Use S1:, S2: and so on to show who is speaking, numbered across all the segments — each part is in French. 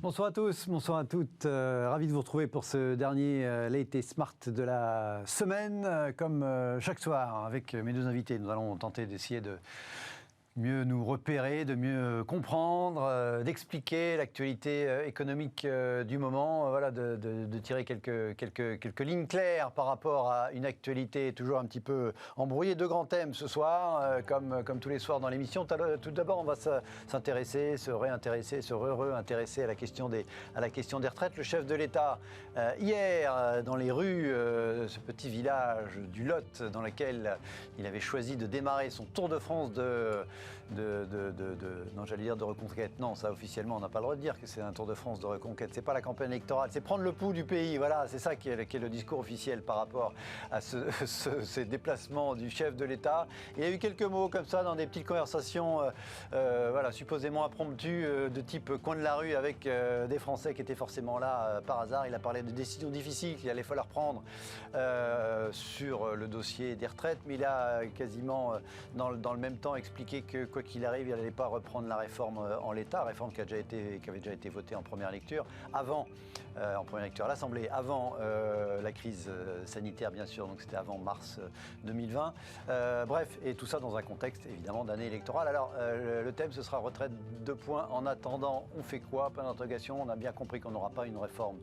S1: Bonsoir à tous, bonsoir à toutes. Ravi de vous retrouver pour ce dernier Late & Smart de la semaine. Comme chaque soir, avec mes deux invités, nous allons tenter d'essayer de mieux nous repérer, de mieux comprendre, d'expliquer l'actualité économique du moment, voilà, de tirer quelques lignes claires par rapport à une actualité toujours un petit peu embrouillée. Deux grands thèmes ce soir, comme tous les soirs dans l'émission. Tout d'abord, on va s'intéresser, se réintéresser, se re-intéresser à la question des retraites. Le chef de l'État, hier, dans les rues, ce petit village du Lot, dans lequel il avait choisi de démarrer son tour de France non, j'allais dire de reconquête. Non, ça officiellement, on n'a pas le droit de dire que c'est un tour de France de reconquête. C'est pas la campagne électorale, c'est prendre le pouls du pays. Voilà, c'est ça qui est le discours officiel par rapport à ces déplacements du chef de l'État. Il y a eu quelques mots comme ça dans des petites conversations, voilà, supposément impromptues, de type coin de la rue avec des Français qui étaient forcément là par hasard. Il a parlé de décisions difficiles qu'il allait falloir prendre sur le dossier des retraites, mais il a quasiment dans le même temps expliqué que quoi qu'il arrive, il n'allait pas reprendre la réforme en l'état, réforme qui avait déjà été votée en première lecture, en première lecture à l'Assemblée, avant la crise sanitaire bien sûr, donc c'était avant mars 2020. Bref, et tout ça dans un contexte évidemment d'année électorale. Alors le thème ce sera retraite 2 points. En attendant, on fait quoi? Point d'interrogation. On a bien compris qu'on n'aura pas une réforme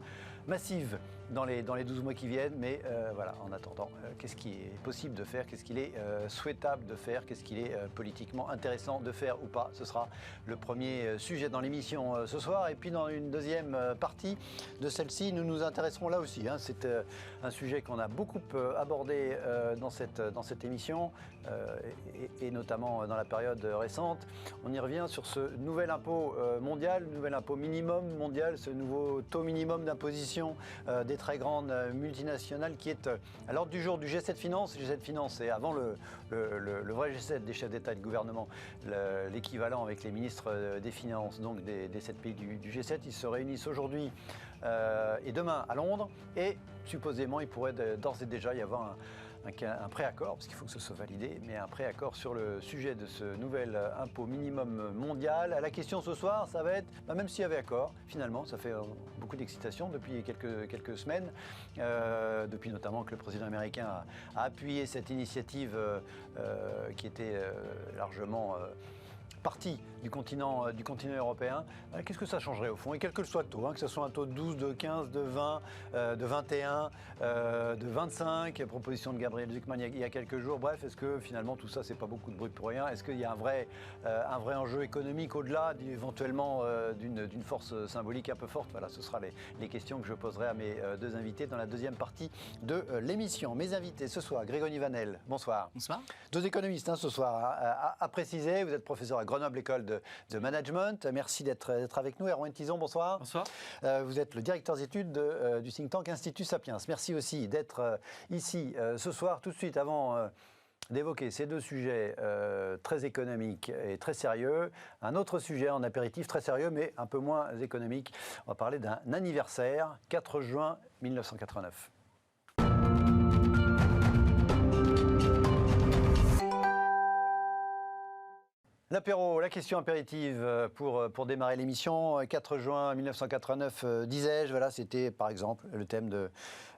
S1: massive dans les 12 mois qui viennent, mais voilà, en attendant, qu'est-ce qui est possible de faire, qu'est-ce qu'il est souhaitable de faire, qu'est-ce qu'il est politiquement intéressant de faire ou pas. Ce sera le premier sujet dans l'émission ce soir. Et puis dans une deuxième partie de celle-ci, nous nous intéresserons là aussi. C'est un sujet qu'on a beaucoup abordé dans cette émission et notamment dans la période récente. On y revient sur ce nouvel impôt mondial, nouvel impôt minimum mondial, ce nouveau taux minimum d'imposition des très grandes multinationales qui est à l'ordre du jour du G7 Finance. Le G7 Finance, c'est avant le vrai G7 des chefs d'État et de gouvernement, l'équivalent avec les ministres des Finances, donc des 7 pays du G7. Ils se réunissent aujourd'hui et demain à Londres, et supposément il pourrait d'ores et déjà y avoir un préaccord, parce qu'il faut que ce soit validé, mais un préaccord sur le sujet de ce nouvel impôt minimum mondial. La question ce soir, ça va être, même s'il y avait accord, finalement, ça fait beaucoup d'excitation depuis quelques semaines, depuis notamment que le président américain a appuyé cette initiative qui était largement partie du continent européen. Qu'est-ce que ça changerait au fond? Et quel que soit le taux, que ce soit un taux de 12, de 15, de 20, de 21, de 25, proposition de Gabriel Zucman il y a quelques jours. Bref, est-ce que finalement tout ça, c'est pas beaucoup de bruit pour rien? Est-ce qu'il y a un vrai enjeu économique au-delà éventuellement d'une force symbolique un peu forte? Voilà, ce sera les questions que je poserai à mes deux invités dans la deuxième partie de l'émission. Mes invités ce soir, Grégory Vanel, bonsoir.
S2: Bonsoir.
S1: Deux économistes ce soir, à préciser. Vous êtes professeur à Grenoble École de Management. Merci d'être avec nous. Erwan Tison, bonsoir.
S2: Bonsoir.
S1: Vous êtes le directeur d'études du think tank Institut Sapiens. Merci aussi d'être ici ce soir. Tout de suite, avant d'évoquer ces deux sujets très économiques et très sérieux, un autre sujet en apéritif très sérieux mais un peu moins économique. On va parler d'un anniversaire, 4 juin 1989. L'apéro, la question impérative pour démarrer l'émission. 4 juin 1989, disais-je, voilà, c'était par exemple le thème de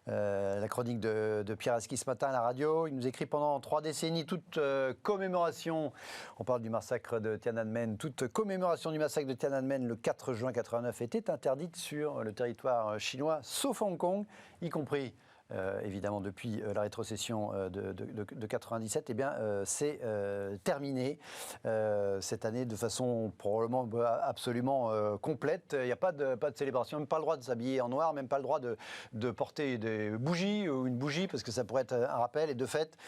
S1: la chronique de Pierre Aski ce matin à la radio. Il nous écrit: pendant 3 décennies, toute commémoration, on parle du massacre de Tiananmen, toute commémoration du massacre de Tiananmen le 4 juin 89 était interdite sur le territoire chinois, sauf Hong Kong, y compris évidemment depuis la rétrocession de 97, c'est terminé cette année de façon probablement absolument complète. Il n'y a pas de célébration, même pas le droit de s'habiller en noir, même pas le droit de porter des bougies ou une bougie, parce que ça pourrait être un rappel. Et de fait,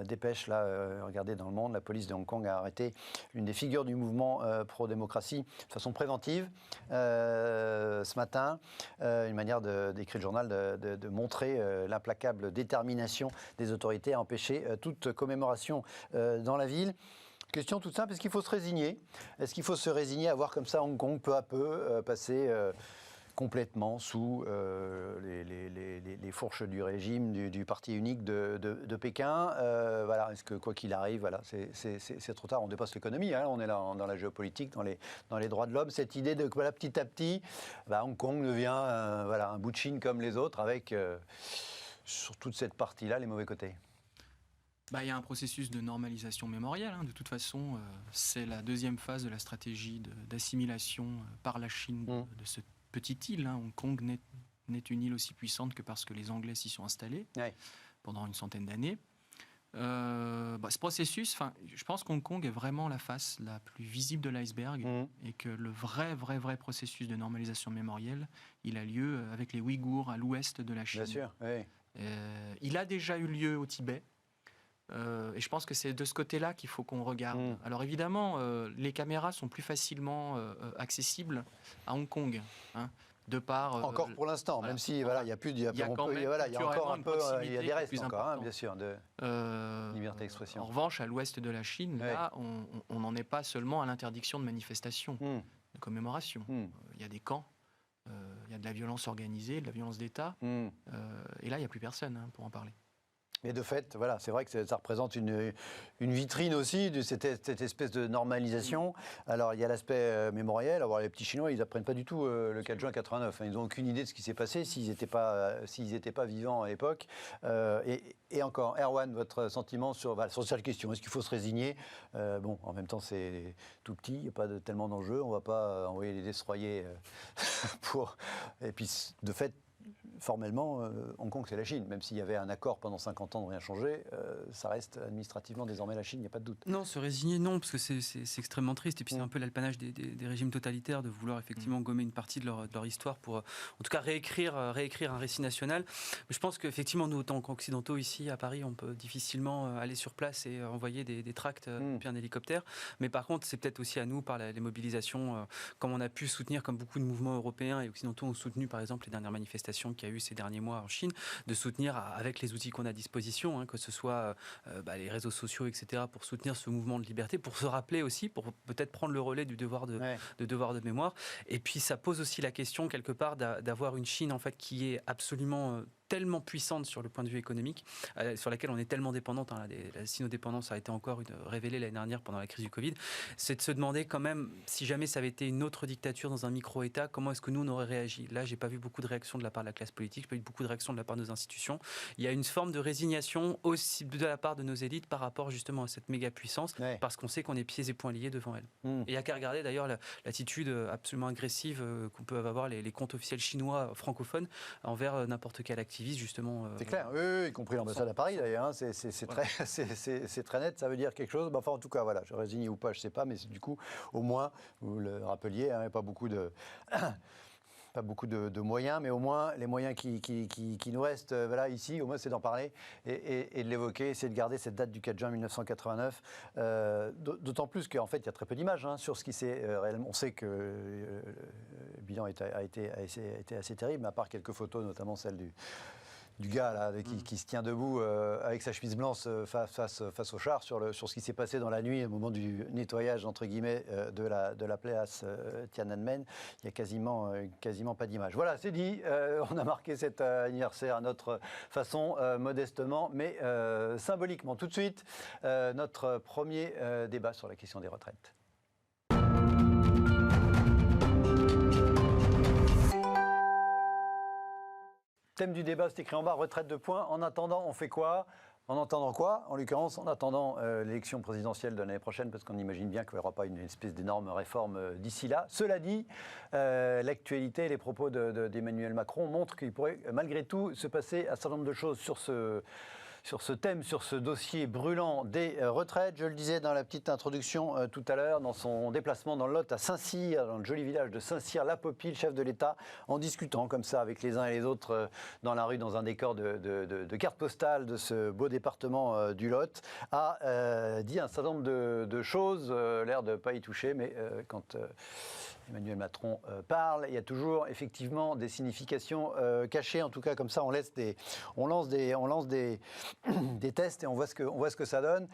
S1: dépêche, là, regardez dans Le Monde, la police de Hong Kong a arrêté l'une des figures du mouvement pro-démocratie de façon préventive ce matin. Une manière d'écrire le journal de montrer l'implacable détermination des autorités à empêcher toute commémoration dans la ville. Question toute simple, est-ce qu'il faut se résigner? Est-ce qu'il faut se résigner à voir comme ça Hong Kong peu à peu passer complètement sous les fourches du régime du parti unique de Pékin. Voilà, est-ce que quoi qu'il arrive, voilà, c'est trop tard. On dépasse l'économie, hein, on est là dans la géopolitique, dans les droits de l'homme. Cette idée de voilà, petit à petit, Hong Kong devient voilà, un bout de Chine comme les autres, avec sur toute cette partie-là les mauvais côtés.
S2: Il y a un processus de normalisation mémorielle. Hein. De toute façon, c'est la deuxième phase de la stratégie d'assimilation par la Chine de cette petite île. Hein. Hong Kong n'est une île aussi puissante que parce que les Anglais s'y sont installés pendant une centaine d'années. Ce processus, je pense qu'Hong Kong est vraiment la face la plus visible de l'iceberg et que le vrai processus de normalisation mémorielle, il a lieu avec les Ouïghours à l'ouest de la Chine.
S1: Bien sûr, oui.
S2: Il a déjà eu lieu au Tibet. Et je pense que c'est de ce côté-là qu'il faut qu'on regarde. Alors évidemment, les caméras sont plus facilement accessibles à Hong Kong, hein, de par...
S1: encore pour l'instant, voilà, même si voilà, il y a plus, il y a encore un peu, il y a des restes encore, hein, bien sûr, de liberté d'expression.
S2: En revanche, à l'ouest de la Chine, là, on n'en est pas seulement à l'interdiction de manifestations, de commémoration. Il y a des camps. Il y a de la violence organisée, de la violence d'État. Et là, il n'y a plus personne pour en parler.
S1: Mais de fait, voilà, c'est vrai que ça représente une vitrine aussi de cette espèce de normalisation. Alors, il y a l'aspect mémoriel. Alors, les petits Chinois, ils n'apprennent pas du tout le 4 juin 89. Hein. Ils n'ont aucune idée de ce qui s'est passé s'ils n'étaient pas vivants à l'époque. Et encore, Erwan, votre sentiment sur cette question, est-ce qu'il faut se résigner? Bon, en même temps, c'est tout petit, il n'y a pas tellement d'enjeux. On ne va pas envoyer les destroyers pour... Et puis, de fait, formellement, Hong Kong, c'est la Chine. Même s'il y avait un accord pendant 50 ans de rien changer, ça reste administrativement désormais la Chine, il n'y a pas de doute.
S3: Non, se résigner, non, parce que c'est extrêmement triste. Et puis c'est un peu l'apanage des régimes totalitaires de vouloir effectivement gommer une partie de leur histoire pour, en tout cas, réécrire un récit national. Mais je pense qu'effectivement, nous, autant qu'occidentaux, ici, à Paris, on peut difficilement aller sur place et envoyer des tracts puis un hélicoptère. Mais par contre, c'est peut-être aussi à nous, par les mobilisations, comme on a pu soutenir, comme beaucoup de mouvements européens et occidentaux ont soutenu, par exemple, les dernières manifestations qu'il y a eu ces derniers mois en Chine, de soutenir avec les outils qu'on a à disposition, hein, que ce soit les réseaux sociaux, etc., pour soutenir ce mouvement de liberté, pour se rappeler aussi, pour peut-être prendre le relais du devoir de mémoire. Et puis ça pose aussi la question, quelque part, d'avoir une Chine en fait, qui est absolument... tellement puissante sur le point de vue économique, sur laquelle on est tellement dépendante, hein, la sino-dépendance a été encore révélée l'année dernière pendant la crise du Covid, c'est de se demander quand même, si jamais ça avait été une autre dictature dans un micro-État, comment est-ce que nous on aurait réagi? Là, j'ai pas vu beaucoup de réactions de la part de la classe politique, j'ai pas vu beaucoup de réactions de la part de nos institutions. Il y a une forme de résignation aussi de la part de nos élites par rapport justement à cette méga puissance, parce qu'on sait qu'on est pieds et poings liés devant elle. Et il n'y a qu'à regarder d'ailleurs l'attitude absolument agressive qu'on peut avoir les comptes officiels chinois francophones envers n'importe quel activiste. Justement,
S1: c'est clair, oui, y compris l'ambassade à Paris d'ailleurs, hein, c'est très net, ça veut dire quelque chose. Enfin, en tout cas, voilà, je résigne ou pas, je ne sais pas, mais du coup, au moins, vous le rappeliez, hein, pas beaucoup de moyens, mais au moins les moyens qui nous restent voilà, ici, au moins c'est d'en parler et de l'évoquer, c'est de garder cette date du 4 juin 1989, d'autant plus qu'en fait il y a très peu d'images sur ce qui s'est réellement. On sait que le bilan a été assez terrible, mais à part quelques photos, notamment celle du gars là, qui se tient debout avec sa chemise blanche face au char sur ce qui s'est passé dans la nuit au moment du nettoyage entre guillemets de la place Tiananmen. Il n'y a quasiment pas d'image. Voilà, c'est dit. On a marqué cet anniversaire à notre façon, modestement, mais symboliquement. Tout de suite, notre premier débat sur la question des retraites. Thème du débat, c'est écrit en bas, retraite de points. En attendant, on fait quoi? En attendant quoi? En l'occurrence, en attendant l'élection présidentielle de l'année prochaine, parce qu'on imagine bien qu'il n'y aura pas une espèce d'énorme réforme d'ici là. Cela dit, l'actualité et les propos d'Emmanuel Macron montrent qu'il pourrait malgré tout se passer un certain nombre de choses sur ce thème, sur ce dossier brûlant des retraites. Je le disais dans la petite introduction tout à l'heure, dans son déplacement dans le Lot à Saint-Cyr, dans le joli village de Saint-Cyr-la-Popie, le chef de l'État, en discutant comme ça avec les uns et les autres dans la rue, dans un décor de carte postale de ce beau département du Lot, a dit un certain nombre de choses, l'air de ne pas y toucher, mais quand Emmanuel Macron parle, il y a toujours effectivement des significations cachées. En tout cas, comme ça, on lance des tests et on voit ce que ça donne.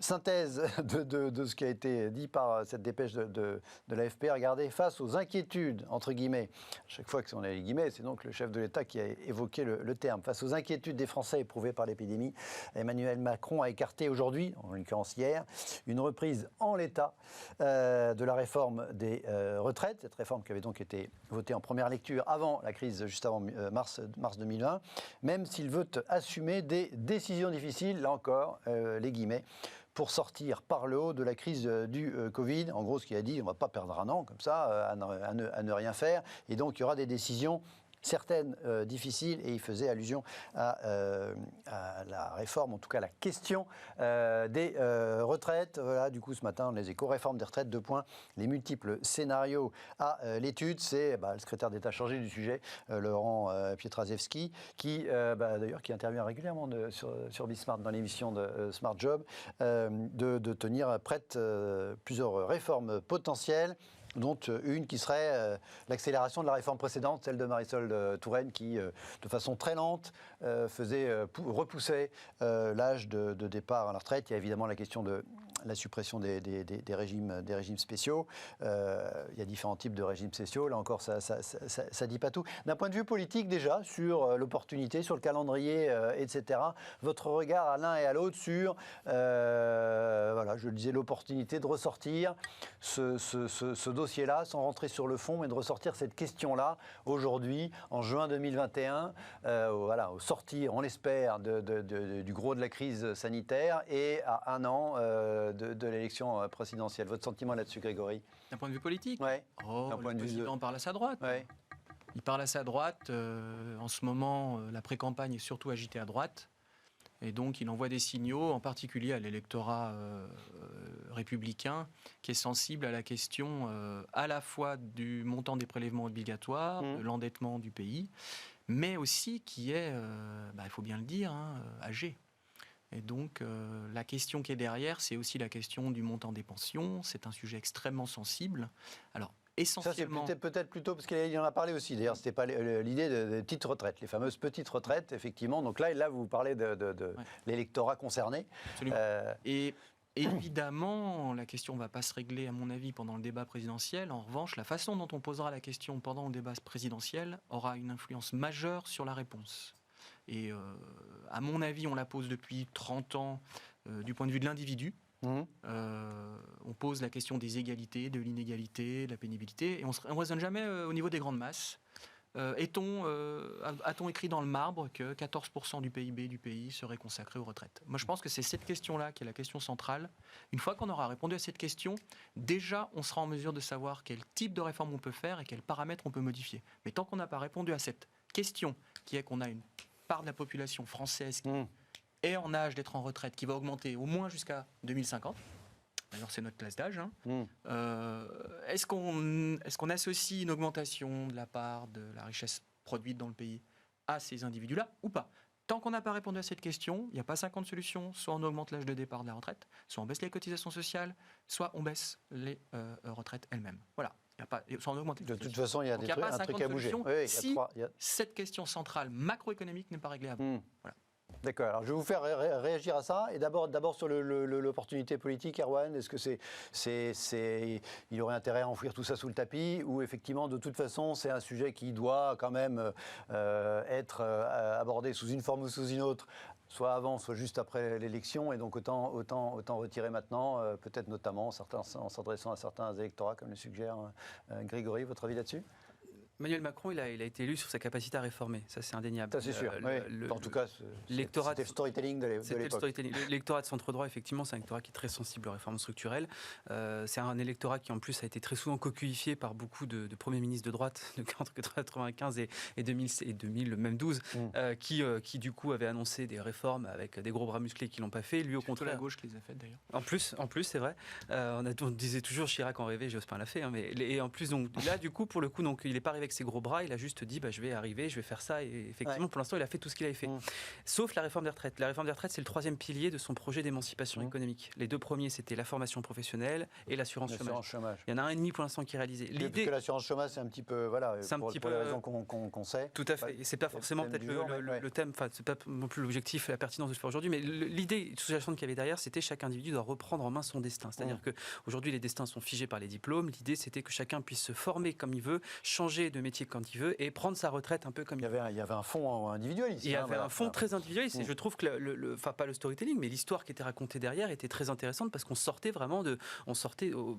S1: Synthèse de ce qui a été dit par cette dépêche de l'AFP. Regardez, face aux inquiétudes, entre guillemets, à chaque fois qu'on a les guillemets, c'est donc le chef de l'État qui a évoqué le terme. Face aux inquiétudes des Français éprouvées par l'épidémie, Emmanuel Macron a écarté aujourd'hui, en l'occurrence hier, une reprise en l'état de la réforme des retraites, cette réforme qui avait donc été votée en première lecture avant la crise, juste avant mars 2020, même s'il veut assumer des décisions difficiles, là encore, les guillemets, pour sortir par le haut de la crise du Covid. En gros, ce qu'il a dit, on ne va pas perdre un an comme ça, à ne rien faire, et donc il y aura des décisions certaines difficiles, et il faisait allusion à la réforme, en tout cas la question des retraites. Voilà, du coup, ce matin, les Échos, réforme des retraites, 2 points, les multiples scénarios à l'étude. C'est le secrétaire d'État chargé du sujet, Laurent Pietraszewski, qui d'ailleurs qui intervient régulièrement sur Bismart dans l'émission de Smart Job, de tenir prête plusieurs réformes potentielles, dont une qui serait l'accélération de la réforme précédente, celle de Marisol Touraine, qui, de façon très lente, repoussait l'âge de départ à la retraite. Il y a évidemment la question de la suppression des régimes spéciaux. Il y a différents types de régimes spéciaux. Là encore, ça dit pas tout. D'un point de vue politique, déjà, sur l'opportunité, sur le calendrier, etc., votre regard à l'un et à l'autre sur, voilà, je le disais, l'opportunité de ressortir ce dossier-là, sans rentrer sur le fond, mais de ressortir cette question-là, aujourd'hui, en juin 2021, voilà, au sortir, on l'espère, du gros de la crise sanitaire, et à 1 an de l'élection présidentielle. Votre sentiment là-dessus, Grégory?
S2: D'un point de vue politique,
S1: ouais.
S2: Le président parle à sa droite.
S1: Ouais.
S2: Il parle à sa droite. En ce moment, la pré-campagne est surtout agitée à droite. Et donc, il envoie des signaux, en particulier à l'électorat républicain, qui est sensible à la question à la fois du montant des prélèvements obligatoires, de l'endettement du pays, mais aussi qui est, il faut bien le dire, âgé. Et donc, la question qui est derrière, c'est aussi la question du montant des pensions. C'est un sujet extrêmement sensible. Alors, essentiellement...
S1: Ça, c'est peut-être plutôt, parce qu'il en a parlé aussi, d'ailleurs, c'était pas l'idée des petites retraites, les fameuses petites retraites, effectivement. Donc là vous parlez de l'électorat concerné.
S2: Absolument. Et évidemment, la question ne va pas se régler, à mon avis, pendant le débat présidentiel. En revanche, la façon dont on posera la question pendant le débat présidentiel aura une influence majeure sur la réponse. Et à mon avis, on la pose depuis 30 ans du point de vue de l'individu. On pose la question des égalités, de l'inégalité, de la pénibilité, et on ne raisonne jamais au niveau des grandes masses. A-t-on écrit dans le marbre que 14% du PIB du pays serait consacré aux retraites? Moi, je pense que c'est cette question-là qui est la question centrale. Une fois qu'on aura répondu à cette question, déjà, on sera en mesure de savoir quel type de réforme on peut faire et quels paramètres on peut modifier. Mais tant qu'on n'a pas répondu à cette question, qui est qu'on a une part de la population française qui est en âge d'être en retraite, qui va augmenter au moins jusqu'à 2050. D'ailleurs, c'est notre classe d'âge. Est-ce qu'on associe une augmentation de la part de la richesse produite dans le pays à ces individus-là ou pas? Tant qu'on n'a pas répondu à cette question, il n'y a pas 50 solutions. Soit on augmente l'âge de départ de la retraite, soit on baisse les cotisations sociales, soit on baisse les retraites elles-mêmes. Voilà.
S1: De toute façon, il y a un truc à bouger.
S2: Oui, si cette question centrale macroéconomique n'est pas réglée avant. Voilà.
S1: D'accord. Alors, je vais vous faire réagir à ça. Et d'abord sur l'opportunité politique, Erwan, est-ce que il aurait intérêt à enfouir tout ça sous le tapis, ou effectivement, de toute façon, c'est un sujet qui doit quand même être abordé sous une forme ou sous une autre, soit avant, soit juste après l'élection, et donc autant retirer maintenant, peut-être notamment en s'adressant à certains électorats, comme le suggère Grégory. Votre avis là-dessus?
S3: Emmanuel Macron, il a été élu sur sa capacité à réformer, ça c'est indéniable.
S1: Ça c'est sûr, en tout cas, c'était le storytelling de l'époque.
S3: L'électorat de centre-droit, effectivement, c'est un électorat qui est très sensible aux réformes structurelles. C'est un électorat qui en plus a été très souvent cocuifié par beaucoup de premiers ministres de droite, entre 1995 et 2000, même 12, qui du coup avaient annoncé des réformes avec des gros bras musclés qui ne l'ont pas fait. Lui au contraire.
S2: C'est la gauche qui les a faites d'ailleurs.
S3: En plus c'est vrai. On disait toujours Chirac en rêvait, Jospin l'a fait. Mais, et en plus, donc, là du coup, pour le coup, donc, il n'est pas arrivé avec ses gros bras, il a juste dit je vais arriver, je vais faire ça. Et effectivement, pour l'instant, il a fait tout ce qu'il avait fait. Sauf la réforme des retraites. La réforme des retraites, c'est le troisième pilier de son projet d'émancipation économique. Les deux premiers, c'était la formation professionnelle et l'assurance chômage. Il y en a un et demi pour l'instant qui est réalisé.
S1: L'idée que l'assurance chômage, c'est un petit peu, pour les raisons qu'on sait.
S3: Tout à fait. Et c'est pas forcément peut-être le thème, enfin, c'est pas non plus l'objectif et la pertinence de ce faire aujourd'hui, mais l'idée sous-jacente qu'il y avait derrière, c'était chaque individu doit reprendre en main son destin. C'est-à-dire qu'aujourd'hui, les destins sont figés par les diplômes. L'idée, c'était que chacun puisse se former comme il veut, changer de métier quand il veut et prendre sa retraite un peu comme il veut.
S1: Il y avait un fond individualiste.
S3: Il y avait un fond très individualiste. Et je trouve que, enfin, pas le storytelling, mais l'histoire qui était racontée derrière était très intéressante parce qu'on sortait vraiment de.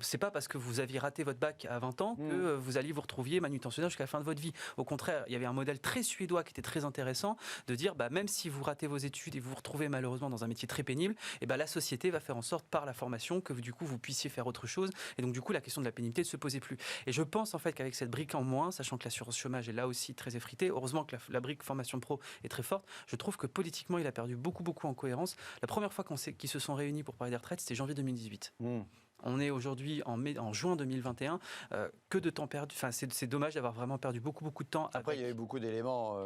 S3: C'est pas parce que vous aviez raté votre bac à 20 ans que vous alliez vous retrouver manutentionnaire jusqu'à la fin de votre vie. Au contraire, il y avait un modèle très suédois qui était très intéressant de dire même si vous ratez vos études et vous vous retrouvez malheureusement dans un métier très pénible, la société va faire en sorte par la formation que du coup vous puissiez faire autre chose. Et donc du coup la question de la pénibilité ne se posait plus. Et je pense en fait qu'avec cette brique en moins, sachant que l'assurance chômage est là aussi très effritée, heureusement que la brique formation pro est très forte, je trouve que politiquement il a perdu beaucoup en cohérence. La première fois qu'ils se sont réunis pour parler des retraites, c'était janvier 2018. On est aujourd'hui en juin 2021. Que de temps perdu. Enfin, c'est dommage d'avoir vraiment perdu beaucoup de temps.
S1: Après, il y a eu beaucoup d'éléments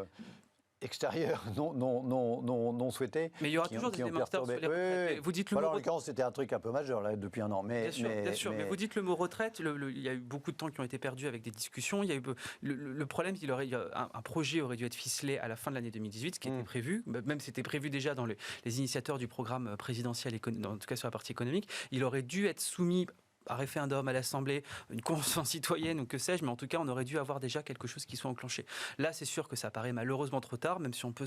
S1: extérieurs non souhaités.
S3: Mais il y aura toujours des éléments extérieurs sur les retraites. Vous dites le mot
S1: en l'occurrence, c'était un truc un peu majeur là, depuis un an.
S3: Bien sûr. Mais vous dites le mot retraite. Il y a eu beaucoup de temps qui ont été perdus avec des discussions. Il y a eu le problème, un projet aurait dû être ficelé à la fin de l'année 2018, ce qui était prévu. Même c'était prévu déjà dans les initiateurs du programme présidentiel, en tout cas sur la partie économique. Il aurait dû être soumis à référendum à l'Assemblée, une convention citoyenne ou que sais-je, mais en tout cas, on aurait dû avoir déjà quelque chose qui soit enclenché. Là, c'est sûr que ça paraît malheureusement trop tard, même si on peut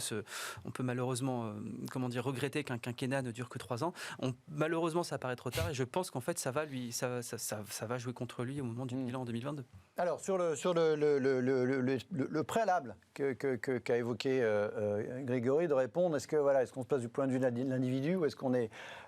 S3: malheureusement, regretter qu'un quinquennat ne dure que 3 ans. Malheureusement, ça paraît trop tard et je pense qu'en fait, ça va jouer contre lui au moment du bilan en 2022.
S1: Alors, sur le préalable qu'a évoqué Grégory, de répondre, est-ce qu'on se place du point de vue de l'individu ou est-ce qu'on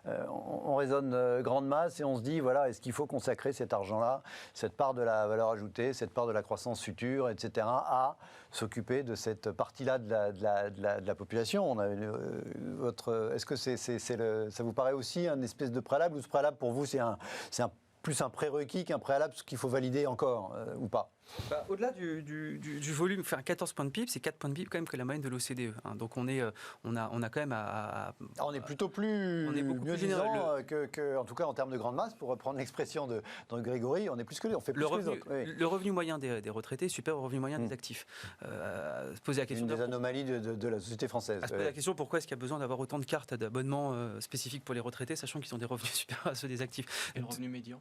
S1: on raisonne grande masse et on se dit, est-ce qu'il faut consacrer cet argent-là, cette part de la valeur ajoutée, cette part de la croissance future, etc., à s'occuper de cette partie-là de la population. Est-ce que ça vous paraît aussi un espèce de préalable ou ce préalable, pour vous, c'est plus un prérequis qu'un préalable qu'il faut valider encore ou pas?
S3: Au-delà du volume, 14 points de PIB, c'est 4 points de PIB quand même que la moyenne de l'OCDE. Donc on a quand même
S1: on est plutôt mieux disant que, en tout cas en termes de grande masse, pour reprendre l'expression de Grégory, on est plus que lui, on fait plus que les autres. Oui.
S3: Le revenu moyen des retraités est supérieur au revenu moyen des actifs. Poser la question.
S1: Une des anomalies de la société française.
S3: Se poser la question, pourquoi est-ce qu'il y a besoin d'avoir autant de cartes d'abonnement spécifiques pour les retraités, sachant qu'ils ont des revenus supérieurs à ceux des actifs.
S2: Et le revenu médian?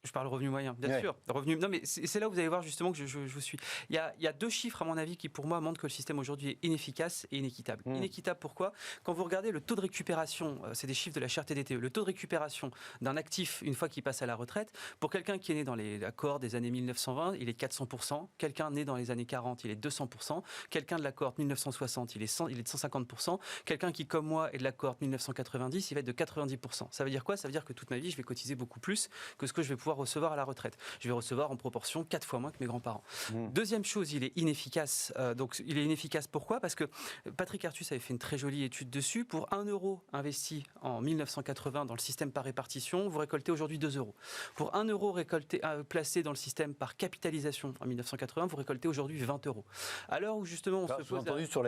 S3: Je parle revenu moyen, bien sûr. Non, mais c'est là où vous allez voir justement que je vous suis. Il y a 2 chiffres, à mon avis, qui pour moi montrent que le système aujourd'hui est inefficace et inéquitable. Inéquitable, pourquoi? Quand vous regardez le taux de récupération, c'est des chiffres de la CRTDTE, le taux de récupération d'un actif une fois qu'il passe à la retraite, pour quelqu'un qui est né dans les accords des années 1920, il est de 400%. Quelqu'un né dans les années 40, il est de 200%. Quelqu'un de la cohorte 1960, il est de 150%. Quelqu'un qui, comme moi, est de la cohorte 1990, il va être de 90%. Ça veut dire quoi? Ça veut dire que toute ma vie, je vais cotiser beaucoup plus que ce que je vais pouvoir recevoir à la retraite. Je vais recevoir en proportion 4 fois moins que mes grands-parents. Deuxième chose, il est inefficace. Donc, il est inefficace pourquoi? Parce que Patrick Artus avait fait une très jolie étude dessus. Pour 1 euro investi en 1980 dans le système par répartition, vous récoltez aujourd'hui 2 euros. Pour 1 euro placé dans le système par capitalisation en 1980, vous récoltez aujourd'hui 20 euros. À l'heure où justement on se pose...
S1: entendu sur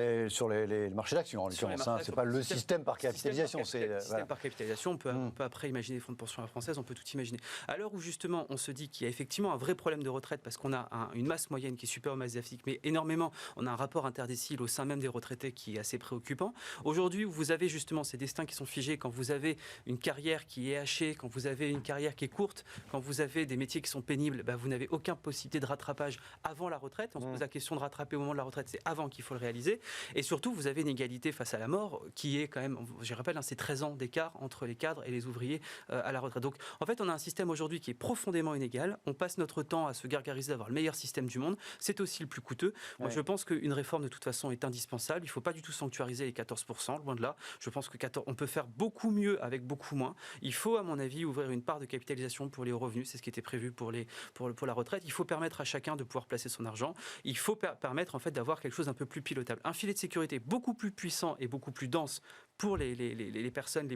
S1: les marchés d'actions, en l'occurrence. C'est pas le système par capitalisation.
S3: Système par capitalisation, on peut après imaginer des fonds de pension à la française, on peut tout imaginer. À l'heure où justement on se dit qu'il y a effectivement un vrai problème de retraite parce qu'on a une masse moyenne qui est supérieure aux masses asiatiques, mais énormément, on a un rapport interdécile au sein même des retraités qui est assez préoccupant. Aujourd'hui, vous avez justement ces destins qui sont figés quand vous avez une carrière qui est hachée, quand vous avez une carrière qui est courte, quand vous avez des métiers qui sont pénibles, vous n'avez aucune possibilité de rattrapage avant la retraite. On se pose la question de rattraper au moment de la retraite, c'est avant qu'il faut le réaliser. Et surtout, vous avez une égalité face à la mort qui est quand même, je rappelle, c'est 13 ans d'écart entre les cadres et les ouvriers à la retraite. Donc, en fait, on a un système aujourd'hui qui est profondément inégal. On passe notre temps à se gargariser d'avoir le meilleur système du monde. C'est aussi le plus coûteux. Moi, je pense qu'une réforme, de toute façon, est indispensable. Il ne faut pas du tout sanctuariser les 14%, loin de là. Je pense qu'on peut faire beaucoup mieux avec beaucoup moins. Il faut, à mon avis, ouvrir une part de capitalisation pour les hauts revenus. C'est ce qui était prévu pour la retraite. Il faut permettre à chacun de pouvoir placer son argent. Il faut permettre, en fait, d'avoir quelque chose d'un peu plus pilotable. Un filet de sécurité beaucoup plus puissant et beaucoup plus dense pour les personnes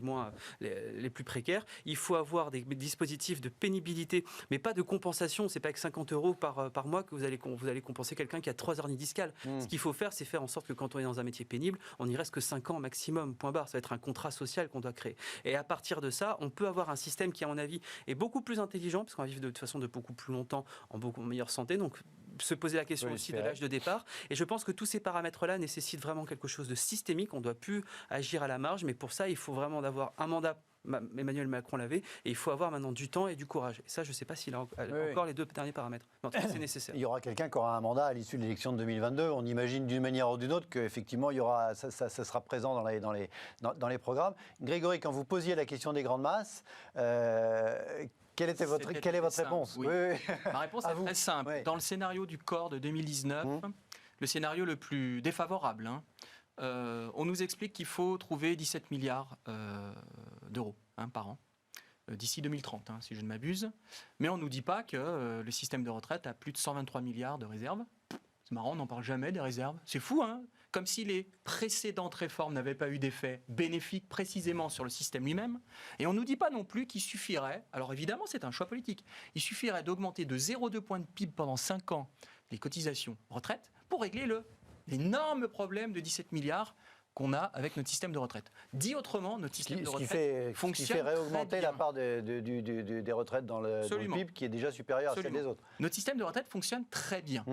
S3: les plus précaires. Il faut avoir des dispositifs de pénibilité, mais pas de compensation. C'est pas avec 50 € par mois que vous allez compenser quelqu'un qui a 3 hernies discales. Ce qu'il faut faire, c'est faire en sorte que quand on est dans un métier pénible, on n'y reste que 5 ans maximum, point barre. Ça va être un contrat social qu'on doit créer. Et à partir de ça, on peut avoir un système qui, à mon avis, est beaucoup plus intelligent, parce qu'on va vivre de toute façon de beaucoup plus longtemps, en beaucoup meilleure santé. Donc, se poser la question aussi de l'âge de départ. Et je pense que tous ces paramètres-là nécessitent vraiment quelque chose de systémique. On ne doit plus agir à la marge, mais pour ça, il faut vraiment avoir un mandat. Emmanuel Macron l'avait, et il faut avoir maintenant du temps et du courage. Et ça, je ne sais pas s'il a encore les 2 derniers paramètres. Mais en tout cas, c'est nécessaire.
S1: Il y aura quelqu'un qui aura un mandat à l'issue de l'élection de 2022. On imagine d'une manière ou d'une autre qu'effectivement, ça sera présent dans les programmes. Grégory, quand vous posiez la question des grandes masses, quelle est votre réponse?
S2: Oui. Ma réponse est très simple. Oui. Dans le scénario du COR de 2019, le scénario le plus défavorable, on nous explique qu'il faut trouver 17 milliards d'euros par an d'ici 2030, si je ne m'abuse. Mais on ne nous dit pas que le système de retraite a plus de 123 milliards de réserves. C'est marrant, on n'en parle jamais des réserves. C'est fou, comme si les précédentes réformes n'avaient pas eu d'effet bénéfique précisément sur le système lui-même. Et on ne nous dit pas non plus qu'il suffirait, alors évidemment c'est un choix politique, il suffirait d'augmenter de 0,2 points de PIB pendant 5 ans les cotisations retraite pour régler l'énorme problème de 17 milliards qu'on a avec notre système de retraite. Dit autrement, notre système de retraite fonctionne
S1: ce qui fait réaugmenter la part des retraites dans le PIB qui est déjà supérieure à celle des autres.
S2: Notre système de retraite fonctionne très bien.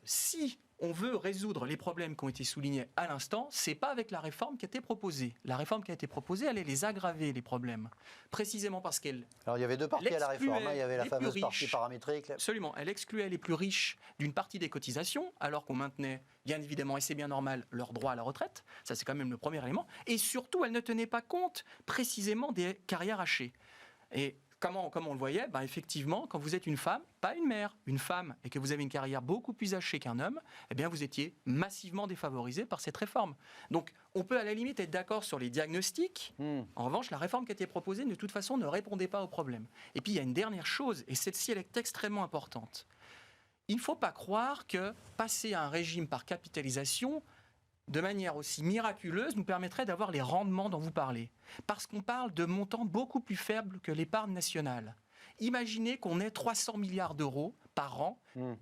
S2: Si on veut résoudre les problèmes qui ont été soulignés à l'instant, c'est pas avec la réforme qui a été proposée. La réforme qui a été proposée, elle allait les aggraver, les problèmes. Précisément parce qu'elle...
S1: Alors il y avait 2 parties à la réforme. Il y avait la fameuse partie paramétrique.
S2: Absolument. Elle excluait les plus riches d'une partie des cotisations, alors qu'on maintenait, bien évidemment, et c'est bien normal, leur droit à la retraite. Ça, c'est quand même le premier élément. Et surtout, elle ne tenait pas compte précisément des carrières hachées. Et comment on le voyait, effectivement, quand vous êtes une femme, pas une mère, une femme, et que vous avez une carrière beaucoup plus hachée qu'un homme, eh bien vous étiez massivement défavorisé par cette réforme. Donc on peut à la limite être d'accord sur les diagnostics. En revanche, la réforme qui a été proposée, de toute façon, ne répondait pas au problème. Et puis il y a une dernière chose, et celle-ci, elle est extrêmement importante. Il ne faut pas croire que passer à un régime par capitalisation de manière aussi miraculeuse, nous permettrait d'avoir les rendements dont vous parlez. Parce qu'on parle de montants beaucoup plus faibles que l'épargne nationale. Imaginez qu'on ait 300 milliards d'euros par an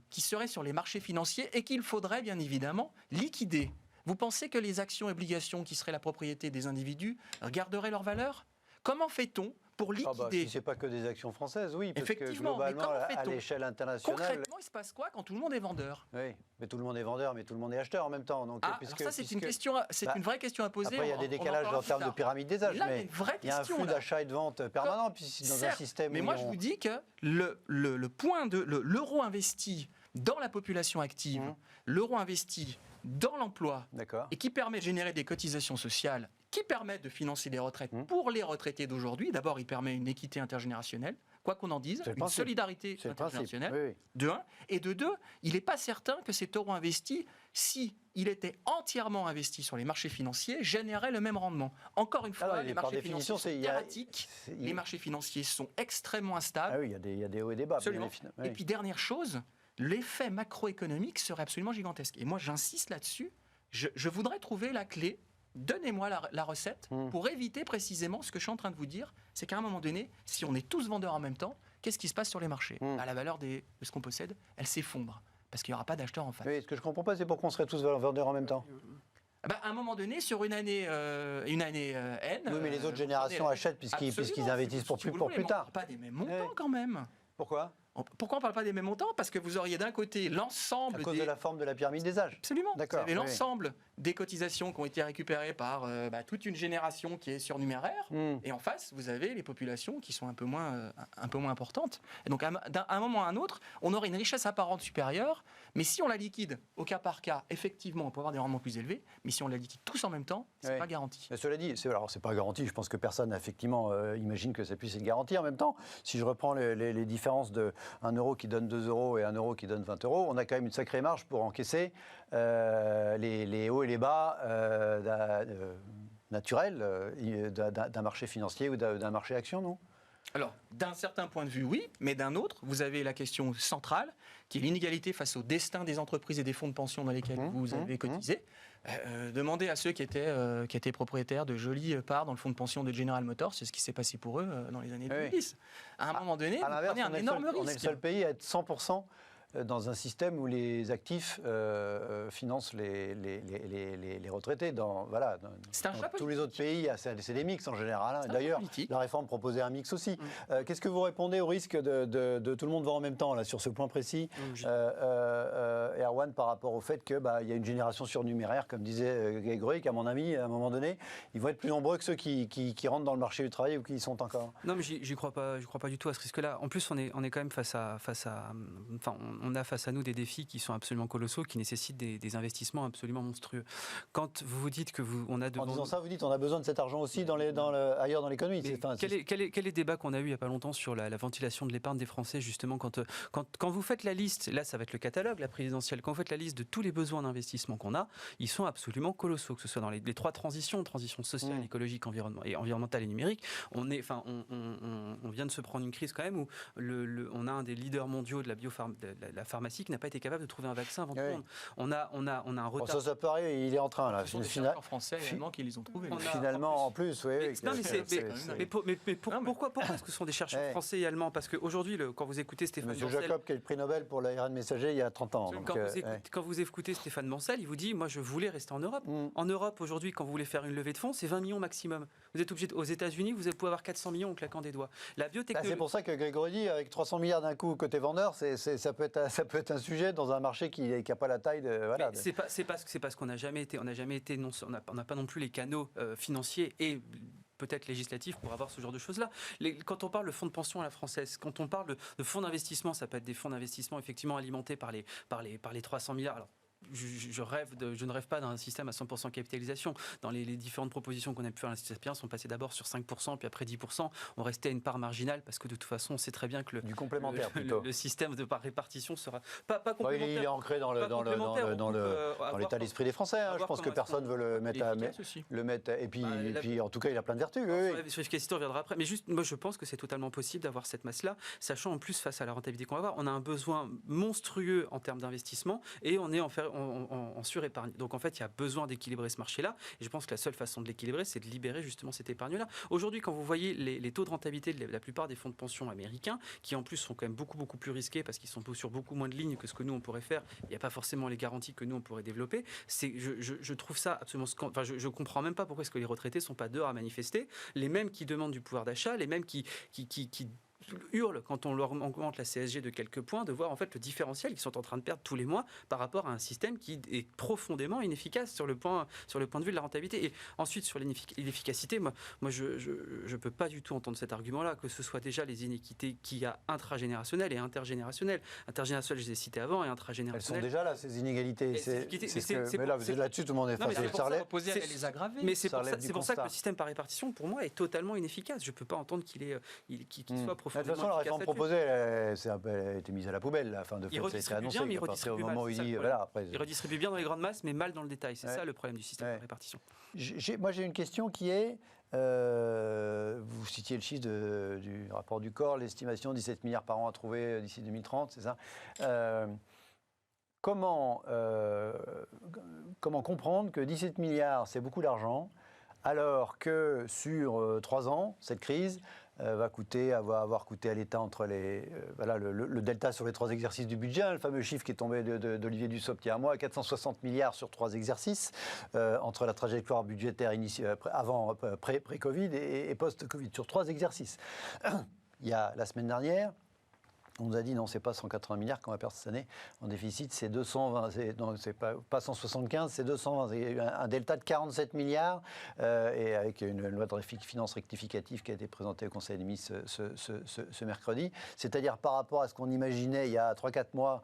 S2: qui seraient sur les marchés financiers et qu'il faudrait bien évidemment liquider. Vous pensez que les actions et obligations qui seraient la propriété des individus garderaient leur valeur ? Comment fait-on pour liquider?
S1: Si ce n'est pas que des actions françaises, oui. Parce
S2: effectivement,
S1: que globalement, à l'échelle internationale...
S2: Concrètement, il se passe quoi quand tout le monde est vendeur?
S1: Oui, mais tout le monde est vendeur, mais tout le monde est acheteur en même temps. Donc,
S2: alors ça, c'est une vraie question à poser.
S1: Après, il y a des décalages en termes de pyramide des âges, mais il y a un flux d'achat et de vente permanent dans un système...
S2: Mais moi, je vous dis que le point de l'euro investi dans la population active, l'euro investi dans l'emploi, et qui permet de générer des cotisations sociales, qui permettent de financer des retraites pour les retraités d'aujourd'hui. D'abord, il permet une équité intergénérationnelle, quoi qu'on en dise, une solidarité intergénérationnelle, de un. Et de deux, il n'est pas certain que cet euro investi, si il était entièrement investi sur les marchés financiers, générerait le même rendement. Encore une fois, les marchés financiers sont erratiques, les marchés financiers sont extrêmement instables.
S1: Ah oui, il y a des hauts et des bas.
S2: Absolument. Et puis, dernière chose, l'effet macroéconomique serait absolument gigantesque. Et moi, j'insiste là-dessus, je voudrais trouver la clé. Donnez-moi la recette pour éviter précisément ce que je suis en train de vous dire, c'est qu'à un moment donné, si on est tous vendeurs en même temps, qu'est-ce qui se passe sur les marchés ? La valeur de ce qu'on possède, elle s'effondre, parce qu'il n'y aura pas d'acheteurs en face.
S1: Oui, ce que je ne comprends pas, c'est pourquoi on serait tous vendeurs en même temps.
S2: À un moment donné, sur une année N...
S1: Oui, mais les autres générations achètent puisqu'ils investissent pour plus tard.
S2: Pas des mêmes montants quand même.
S1: Pourquoi ?
S2: Pourquoi on ne parle pas des mêmes montants ? Parce que vous auriez d'un côté l'ensemble...
S1: À cause de la forme de la pyramide des âges.
S2: Absolument.
S1: D'accord.
S2: Vous avez l'ensemble des cotisations qui ont été récupérées par toute une génération qui est surnuméraire. Et en face, vous avez les populations qui sont un peu moins importantes. Et donc, à un moment ou à un autre, on aurait une richesse apparente supérieure. Mais si on la liquide au cas par cas, effectivement, on peut avoir des rendements plus élevés. Mais si on la liquide tous en même temps, c'est pas garanti.
S1: Mais cela dit, c'est pas garanti. Je pense que personne, effectivement, imagine que ça puisse être garanti. En même temps, si je reprends les différences de 1 euro qui donne 2 euros et 1 euro qui donne 20 euros, on a quand même une sacrée marge pour encaisser les hauts et les bas naturels d'un marché financier ou d'un marché action, non ?
S2: Alors, d'un certain point de vue, oui, mais d'un autre, vous avez la question centrale, qui est l'inégalité face au destin des entreprises et des fonds de pension dans lesquels vous avez cotisé. Demandez à ceux qui étaient propriétaires de jolies parts dans le fonds de pension de General Motors, c'est ce qui s'est passé pour eux dans les années 2010. À un moment donné,
S1: à
S2: vous
S1: l'inverse,
S2: prenez un énorme risque.
S1: on est le seul pays à être 100% dans un système où les actifs financent les retraités.
S2: C'est un choix
S1: tous les autres pays, c'est des mix en général. Hein.
S2: C'est un
S1: D'ailleurs,
S2: choix politique.
S1: la réforme proposait un mix aussi. Qu'est-ce que vous répondez au risque de tout le monde va en même temps là, sur ce point précis, Erwan, par rapport au fait qu'il y a une génération surnuméraire, comme disait Grégory, qu'à mon avis, à un moment donné, ils vont être plus nombreux que ceux qui rentrent dans le marché du travail ou qui y sont encore.
S3: Non, mais j'y crois pas du tout à ce risque-là. En plus, on est quand même face à on a face à nous des défis qui sont absolument colossaux, qui nécessitent des investissements absolument monstrueux. Quand vous dites que on a devant...
S1: En disant ça, vous dites on a besoin de cet argent aussi ailleurs dans l'économie.
S3: Quel est le débat qu'on a eu il n'y a pas longtemps sur la ventilation de l'épargne des Français, justement, quand vous faites la liste, là ça va être le catalogue, la présidentielle, quand vous faites la liste de tous les besoins d'investissement qu'on a, ils sont absolument colossaux, que ce soit dans les trois transition sociale, écologique, environnementale et numérique. On vient de se prendre une crise quand même où on a un des leaders mondiaux de la pharmacie qui n'a pas été capable de trouver un vaccin avant tout le monde. On a un retard.
S1: Ça peut arriver, il est en train là.
S2: Ce sont des chercheurs français également qui les ont trouvés.
S1: Finalement, en plus, oui.
S3: Pourquoi est-ce que ce sont des chercheurs français et allemands? Parce qu'aujourd'hui, quand vous écoutez Stéphane
S1: Monsieur
S3: Bancel...
S1: Jacob, qui a eu le prix Nobel pour l'ARN messager il y a 30 ans.
S3: Quand vous écoutez Stéphane Bancel, il vous dit, moi je voulais rester en Europe. En Europe, aujourd'hui, quand vous voulez faire une levée de fonds, c'est 20 millions maximum. Vous êtes obligé, aux États-Unis, vous pouvez avoir 400 millions en claquant des doigts. La biotechnologie...
S1: C'est pour ça que Grégory dit, avec 300 milliards d'un coup côté vendeur, ça peut être un sujet dans un marché qui n'a pas la taille de... Voilà.
S3: C'est parce qu'on n'a jamais été... On n'a pas non plus les canaux financiers et... peut-être législatif pour avoir ce genre de choses-là. Quand on parle de fonds de pension à la française, quand on parle de fonds d'investissement, ça peut être des fonds d'investissement effectivement alimentés par les 300 milliards. Alors, je ne rêve pas d'un système à 100% capitalisation. Dans les différentes propositions qu'on a pu faire à l'Institut Sapiens, on passait d'abord sur 5%, puis après 10%. On restait à une part marginale parce que de toute façon, on sait très bien que le système de par répartition sera pas complémentaire.
S1: Il est ancré dans l'état d'esprit des Français. Je pense que personne ne veut le mettre. Et puis, en tout cas, il a plein de vertus.
S3: Sur l'efficacité, on reviendra après. Mais juste, moi, je pense que c'est totalement possible d'avoir cette masse-là, sachant en plus face à la rentabilité qu'on va avoir, on a un besoin monstrueux en termes d'investissement et on est en surépargne. Donc en fait, il y a besoin d'équilibrer ce marché-là. Et je pense que la seule façon de l'équilibrer, c'est de libérer justement cette épargne-là. Aujourd'hui, quand vous voyez les taux de rentabilité de la plupart des fonds de pension américains, qui en plus sont quand même beaucoup plus risqués parce qu'ils sont sur beaucoup moins de lignes que ce que nous on pourrait faire, il n'y a pas forcément les garanties que nous on pourrait développer. Je trouve ça absolument je comprends même pas pourquoi est-ce que les retraités sont pas dehors à manifester. Les mêmes qui demandent du pouvoir d'achat, les mêmes qui hurlent quand on leur augmente la CSG de quelques points, de voir en fait le différentiel qu'ils sont en train de perdre tous les mois par rapport à un système qui est profondément inefficace sur le point de vue de la rentabilité. Et ensuite sur l'efficacité, moi je peux pas du tout entendre cet argument-là, que ce soit déjà les inéquités qu'il y a intragénérationnelles et intergénérationnelles. Intergénérationnelles, je les ai citées avant, et intragénérationnelles.
S1: Elles sont déjà là, ces inégalités. Mais là, là-dessus, tout le monde est face
S2: à les aggraver.
S3: Mais c'est pour ça que le système par répartition, pour moi, est totalement inefficace. Je peux pas entendre qu'il soit profondément.
S1: De toute façon, la réforme proposée, elle a été mise à la poubelle. La fin de fait, ça a été annoncé.
S3: Il redistribue bien,
S1: il
S3: redistribue bien dans les grandes masses, mais mal dans le détail. C'est ça le problème du système de répartition.
S1: Moi, j'ai une question qui est, vous citiez le chiffre du rapport du COR, l'estimation 17 milliards par an à trouver d'ici 2030, c'est ça. Comment comprendre que 17 milliards, c'est beaucoup d'argent, alors que sur 3 ans, cette crise va avoir coûté à l'État entre le delta sur les 3 exercices du budget, le fameux chiffre qui est tombé d'Olivier Dussopt il y a un mois, 460 milliards sur 3 exercices, entre la trajectoire budgétaire pré-Covid et post-Covid, sur 3 exercices. Il y a la semaine dernière, on nous a dit non, c'est pas 180 milliards qu'on va perdre cette année en déficit, c'est 220, c'est pas 175, c'est 220. Il y a eu un delta de 47 milliards et avec une loi de finances rectificative qui a été présentée au Conseil des ministres ce mercredi. C'est-à-dire par rapport à ce qu'on imaginait il y a 3-4 mois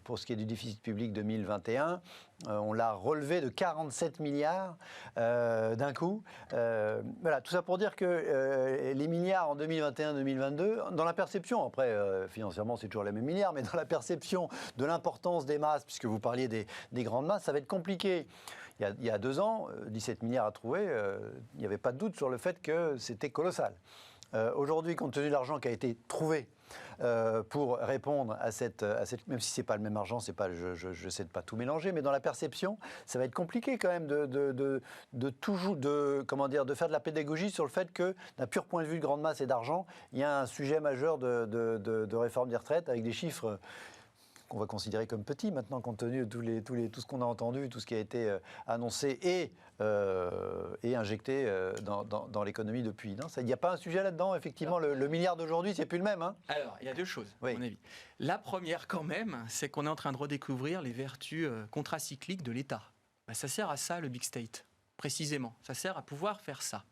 S1: pour ce qui est du déficit public 2021, on l'a relevé de 47 milliards d'un coup. Voilà, tout ça pour dire que les milliards en 2021-2022, dans la perception, après financièrement c'est toujours les mêmes milliards, mais dans la perception de l'importance des masses, puisque vous parliez des grandes masses, ça va être compliqué. Il y a 2 ans, 17 milliards à trouver, il n'y avait pas de doute sur le fait que c'était colossal. Aujourd'hui, compte tenu de l'argent qui a été trouvé pour répondre à cette, même si c'est pas le même argent, c'est pas, je sais de pas tout mélanger, mais dans la perception, ça va être compliqué quand même comment dire, de faire de la pédagogie sur le fait que d'un pur point de vue de grande masse et d'argent, il y a un sujet majeur de réforme des retraites avec des chiffres qu'on va considérer comme petits maintenant, compte tenu de tout ce qu'on a entendu, tout ce qui a été annoncé et injecté dans l'économie depuis. Il n'y a pas un sujet là-dedans, effectivement, le milliard d'aujourd'hui, c'est plus le même. Hein.
S2: Alors, il y a deux choses,
S1: oui.
S2: à mon avis. La première, quand même, c'est qu'on est en train de redécouvrir les vertus contracycliques de l'État. Ben, ça sert à ça, le Big State, précisément. Ça sert à pouvoir faire ça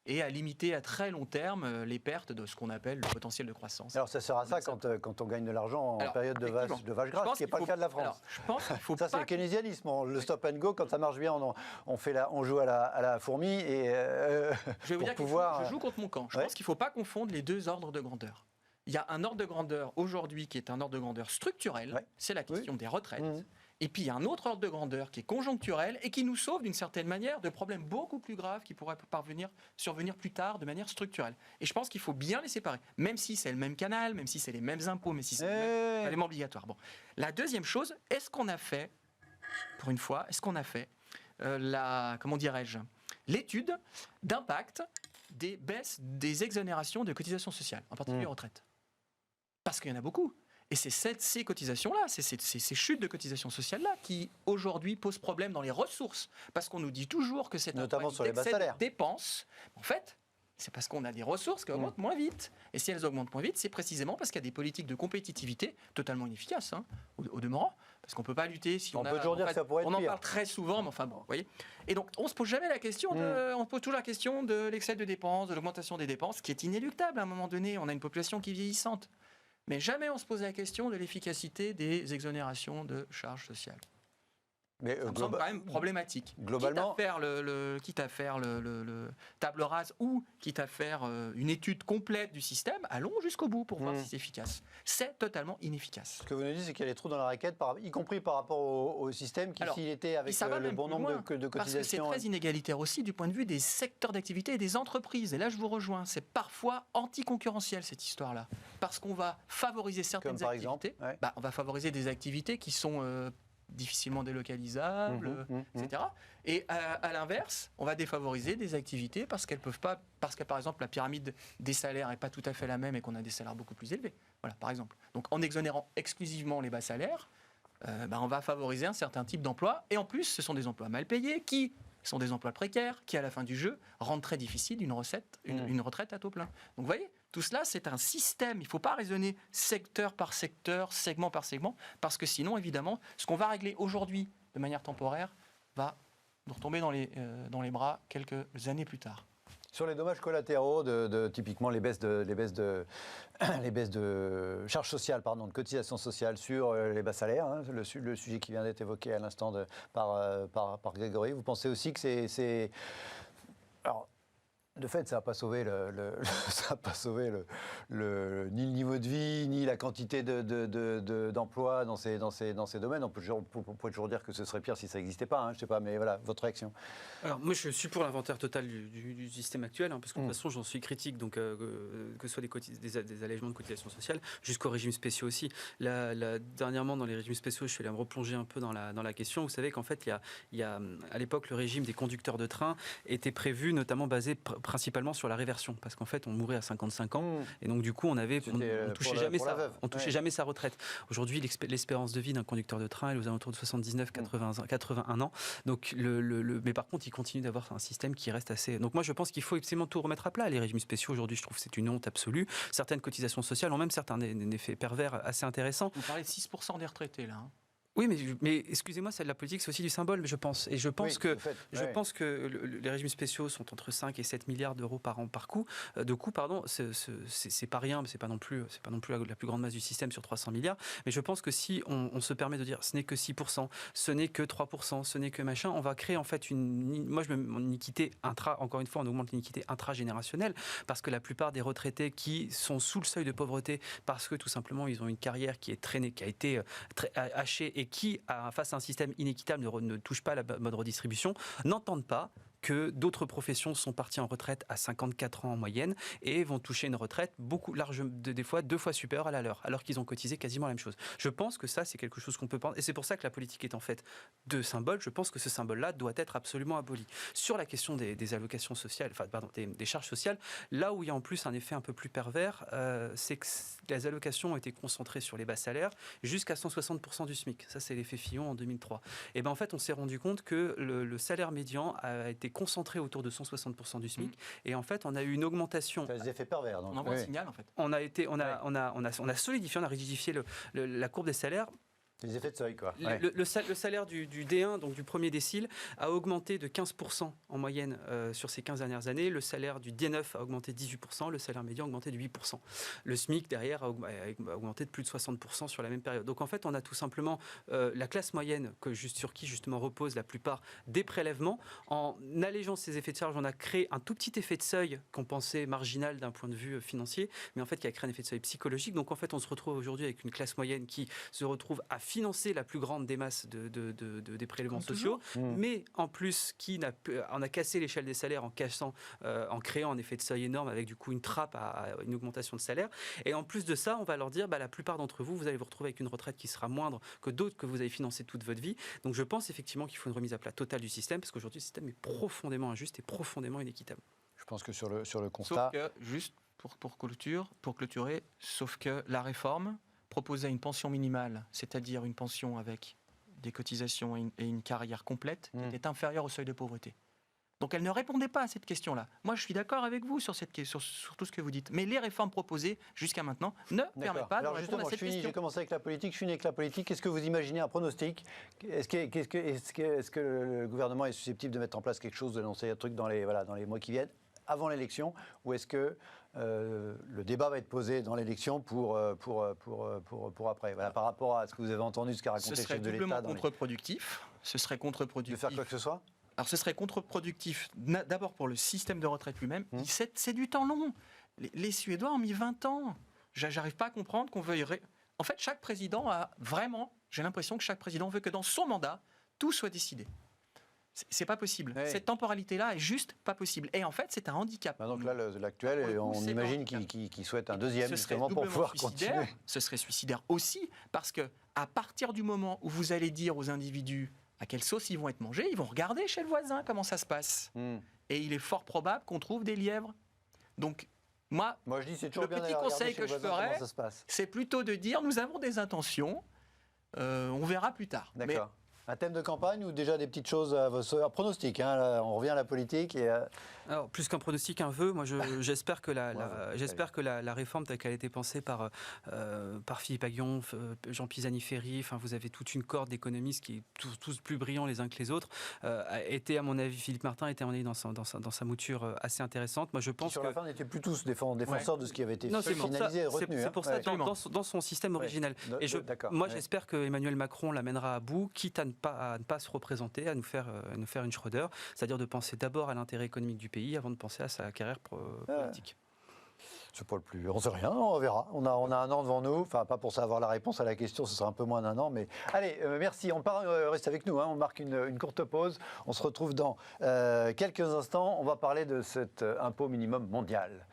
S2: et à limiter à très long terme les pertes de ce qu'on appelle le potentiel de croissance.
S1: Alors ça sert à ça quand on gagne de l'argent en période de vache grasse, ce qui n'est pas le cas de la France.
S2: Alors, je pense qu'il faut
S1: ça, c'est le keynésianisme. Le stop and go, quand ça marche bien, on joue à la fourmi. Et,
S2: je vais vous dire que je joue contre mon camp. Je pense qu'il ne faut pas confondre les deux ordres de grandeur. Il y a un ordre de grandeur aujourd'hui qui est un ordre de grandeur structurel, c'est la question des retraites. Et puis il y a un autre ordre de grandeur qui est conjoncturel et qui nous sauve d'une certaine manière de problèmes beaucoup plus graves qui pourraient survenir plus tard de manière structurelle. Et je pense qu'il faut bien les séparer, même si c'est le même canal, même si c'est les mêmes impôts, même si c'est les mêmes éléments obligatoires. Bon. La deuxième chose, est-ce qu'on a fait, pour une fois, l'étude d'impact des baisses des exonérations de cotisations sociales, en particulier les retraites? Parce qu'il y en a beaucoup. Et c'est ces cotisations-là, ces chutes de cotisations sociales-là qui, aujourd'hui, posent problème dans les ressources. Parce qu'on nous dit toujours que c'est
S1: notamment sur les bas salaires.
S2: De dépenses. En fait, c'est parce qu'on a des ressources qui augmentent moins vite. Et si elles augmentent moins vite, c'est précisément parce qu'il y a des politiques de compétitivité totalement inefficaces, au demeurant. Parce qu'on ne peut pas lutter si on
S1: peut toujours dire que ça pourrait être
S2: on en
S1: pire.
S2: parle très souvent, mais enfin bon, vous voyez. Et donc, on se pose jamais la question on pose toujours la question de l'excès de dépenses, de l'augmentation des dépenses, qui est inéluctable à un moment donné. On a une population qui est vieillissante. Mais jamais on se pose la question de l'efficacité des exonérations de charges sociales.
S1: Mais
S2: ça me semble quand même problématique.
S1: Globalement,
S2: quitte à faire le table rase ou quitte à faire une étude complète du système, allons jusqu'au bout pour voir si c'est efficace. C'est totalement inefficace.
S1: Ce que vous nous dites, c'est qu'il y a des trous dans la raquette, y compris par rapport au système qui, s'il était avec le bon nombre de cotisations...
S2: Parce que c'est très inégalitaire aussi du point de vue des secteurs d'activité et des entreprises. Et là, je vous rejoins, c'est parfois anticoncurrentiel cette histoire-là. Parce qu'on va favoriser certaines activités. On va favoriser des activités qui sont... difficilement délocalisables, etc. Et à l'inverse, on va défavoriser des activités parce qu'elles peuvent pas, parce que par exemple la pyramide des salaires n'est pas tout à fait la même et qu'on a des salaires beaucoup plus élevés. Voilà, par exemple. Donc en exonérant exclusivement les bas salaires, on va favoriser un certain type d'emploi. Et en plus, ce sont des emplois mal payés qui sont des emplois précaires qui, à la fin du jeu, rendent très difficile une retraite à taux plein. Donc vous voyez, tout cela, c'est un système. Il ne faut pas raisonner secteur par secteur, segment par segment, parce que sinon, évidemment, ce qu'on va régler aujourd'hui de manière temporaire va nous retomber dans les bras quelques années plus tard.
S1: Sur les dommages collatéraux, typiquement les baisses de charges sociales, de cotisations sociales sur les bas salaires, le sujet qui vient d'être évoqué à l'instant par Grégory, vous pensez aussi que c'est... Alors, de fait, ça n'a pas sauvé ni le niveau de vie, ni la quantité d'emplois dans ces domaines. On peut toujours dire que ce serait pire si ça n'existait pas. Je ne sais pas, mais voilà, votre réaction.
S3: Alors, moi, je suis pour l'inventaire total du système actuel, parce que de toute façon, j'en suis critique, donc que ce soit des allègements de cotisations sociales, jusqu'aux régimes spéciaux aussi. Dernièrement, dans les régimes spéciaux, je suis allé me replonger un peu dans la question. Vous savez qu'en fait, il y a à l'époque, le régime des conducteurs de train était prévu, notamment basé principalement sur la réversion, parce qu'en fait on mourait à 55 ans et donc du coup on touchait jamais sa retraite. Aujourd'hui l'espérance de vie d'un conducteur de train est aux alentours de 79-81 ans. Donc mais par contre il continue d'avoir un système qui reste assez... Donc moi je pense qu'il faut absolument tout remettre à plat. Les régimes spéciaux aujourd'hui je trouve que c'est une honte absolue. Certaines cotisations sociales ont même certains effets pervers assez intéressants.
S2: Vous parlez de 6% des retraités là.
S3: Oui, mais excusez-moi, la politique, c'est aussi du symbole, je pense. Et je pense que les régimes spéciaux sont entre 5 et 7 milliards d'euros par an par coup. C'est pas rien, mais c'est pas non plus la plus grande masse du système sur 300 milliards. Mais je pense que si on se permet de dire ce n'est que 6%, ce n'est que 3%, ce n'est que machin, on va créer en fait une iniquité encore une fois, on augmente l'iniquité intragénérationnelle, parce que la plupart des retraités qui sont sous le seuil de pauvreté, parce que tout simplement ils ont une carrière qui est traînée, qui a été hachée et qui, face à un système inéquitable, ne touche pas la mode redistribution, n'entendent pas que d'autres professions sont parties en retraite à 54 ans en moyenne et vont toucher une retraite des fois 2 fois supérieure à la leur, alors qu'ils ont cotisé quasiment la même chose. Je pense que ça, c'est quelque chose qu'on peut penser, et c'est pour ça que la politique est en fait de symboles. Je pense que ce symbole-là doit être absolument aboli. Sur la question des allocations sociales, des charges sociales, là où il y a en plus un effet un peu plus pervers, c'est que les allocations ont été concentrées sur les bas salaires jusqu'à 160% du SMIC. Ça, c'est l'effet Fillon en 2003. Et ben en fait, on s'est rendu compte que le salaire médian a été concentré autour de 160% du SMIC. Et en fait, on a eu une augmentation.
S1: C'est des effets pervers. Donc.
S2: On envoie un signal, en fait.
S3: On a solidifié, on a rigidifié la courbe des salaires.
S1: Les effets de seuil, quoi.
S3: Le salaire du D1, donc du premier décile, a augmenté de 15% en moyenne sur ces 15 dernières années. Le salaire du D9 a augmenté de 18%, le salaire médian a augmenté de 8%. Le SMIC, derrière, a augmenté de plus de 60% sur la même période. Donc en fait, on a tout simplement la classe moyenne sur qui justement reposent la plupart des prélèvements. En allégeant ces effets de charge, on a créé un tout petit effet de seuil qu'on pensait marginal d'un point de vue financier, mais en fait qui a créé un effet de seuil psychologique. Donc en fait, on se retrouve aujourd'hui avec une classe moyenne qui se retrouve à financer la plus grande des masses des prélèvements sociaux, mais en plus on a cassé l'échelle des salaires en créant un effet de seuil énorme avec du coup une trappe à une augmentation de salaire. Et en plus de ça, on va leur dire la plupart d'entre vous, vous allez vous retrouver avec une retraite qui sera moindre que d'autres que vous avez financé toute votre vie. Donc je pense effectivement qu'il faut une remise à plat totale du système, parce qu'aujourd'hui le système est profondément injuste et profondément inéquitable.
S1: Je pense que sur le constat...
S2: Sauf que, juste pour clôturer, sauf que la réforme proposait une pension minimale, c'est-à-dire une pension avec des cotisations et une carrière complète, qui était inférieure au seuil de pauvreté. Donc elle ne répondait pas à cette question-là. Moi, je suis d'accord avec vous sur tout ce que vous dites. Mais les réformes proposées jusqu'à maintenant ne permettent pas de répondre à cette question.
S1: J'ai commencé avec la politique, je finis avec la politique. Qu'est-ce que vous imaginez, un pronostic ? Est-ce que le gouvernement est susceptible de mettre en place quelque chose, de lancer un truc dans les mois qui viennent, avant l'élection, ou est-ce que le débat va être posé dans l'élection pour après, par rapport à ce que vous avez entendu, ce qu'a raconté le chef de l'État.
S2: Ce serait contre-productif. Ce serait contre-productif.
S1: De faire quoi que ce soit ?
S2: Alors, ce serait contre-productif, d'abord pour le système de retraite lui-même. C'est du temps long. Les Suédois ont mis 20 ans. J'arrive pas à comprendre qu'on veuille... En fait, chaque président a vraiment... J'ai l'impression que chaque président veut que dans son mandat, tout soit décidé. C'est pas possible.
S1: Ouais.
S2: Cette temporalité-là est juste pas possible. Et en fait, c'est un handicap.
S1: Donc là, l'actuel, on imagine qu'il souhaite un deuxième, justement, pour pouvoir continuer.
S2: Ce serait suicidaire aussi, parce que à partir du moment où vous allez dire aux individus à quelle sauce ils vont être mangés, ils vont regarder chez le voisin comment ça se passe. Et il est fort probable qu'on trouve des lièvres. Donc, moi
S1: je dis, c'est toujours
S2: le
S1: bien
S2: petit conseil que je ferais, c'est plutôt de dire, nous avons des intentions, on verra plus tard.
S1: D'accord. Un thème de campagne ou déjà des petites choses, un pronostic, là, on revient à la politique et...
S3: Alors, plus qu'un pronostic, un vœu, moi j'espère que la réforme telle qu'elle a été pensée par Philippe Aghion, Jean Pisani-Ferry, vous avez toute une corde d'économistes qui sont tous plus brillants les uns que les autres, était à mon avis, Philippe Martin était à mon avis dans sa mouture assez intéressante. Moi je pense
S1: sur la fin on n'était plus tous défenseurs de ce qui avait été finalisé et retenu.
S3: C'est pour ça, dans son système original. Et j'espère que Emmanuel Macron l'amènera à bout, quitte à ne pas se représenter, à nous faire une Schröder, c'est-à-dire de penser d'abord à l'intérêt économique du pays avant de penser à sa carrière politique.
S1: C'est pas le plus... On sait rien, on verra. On a un an devant nous, pas pour savoir la réponse à la question, ce sera un peu moins d'un an, mais... Allez, merci, reste avec nous, on marque une courte pause. On se retrouve dans quelques instants, on va parler de cet impôt minimum mondial.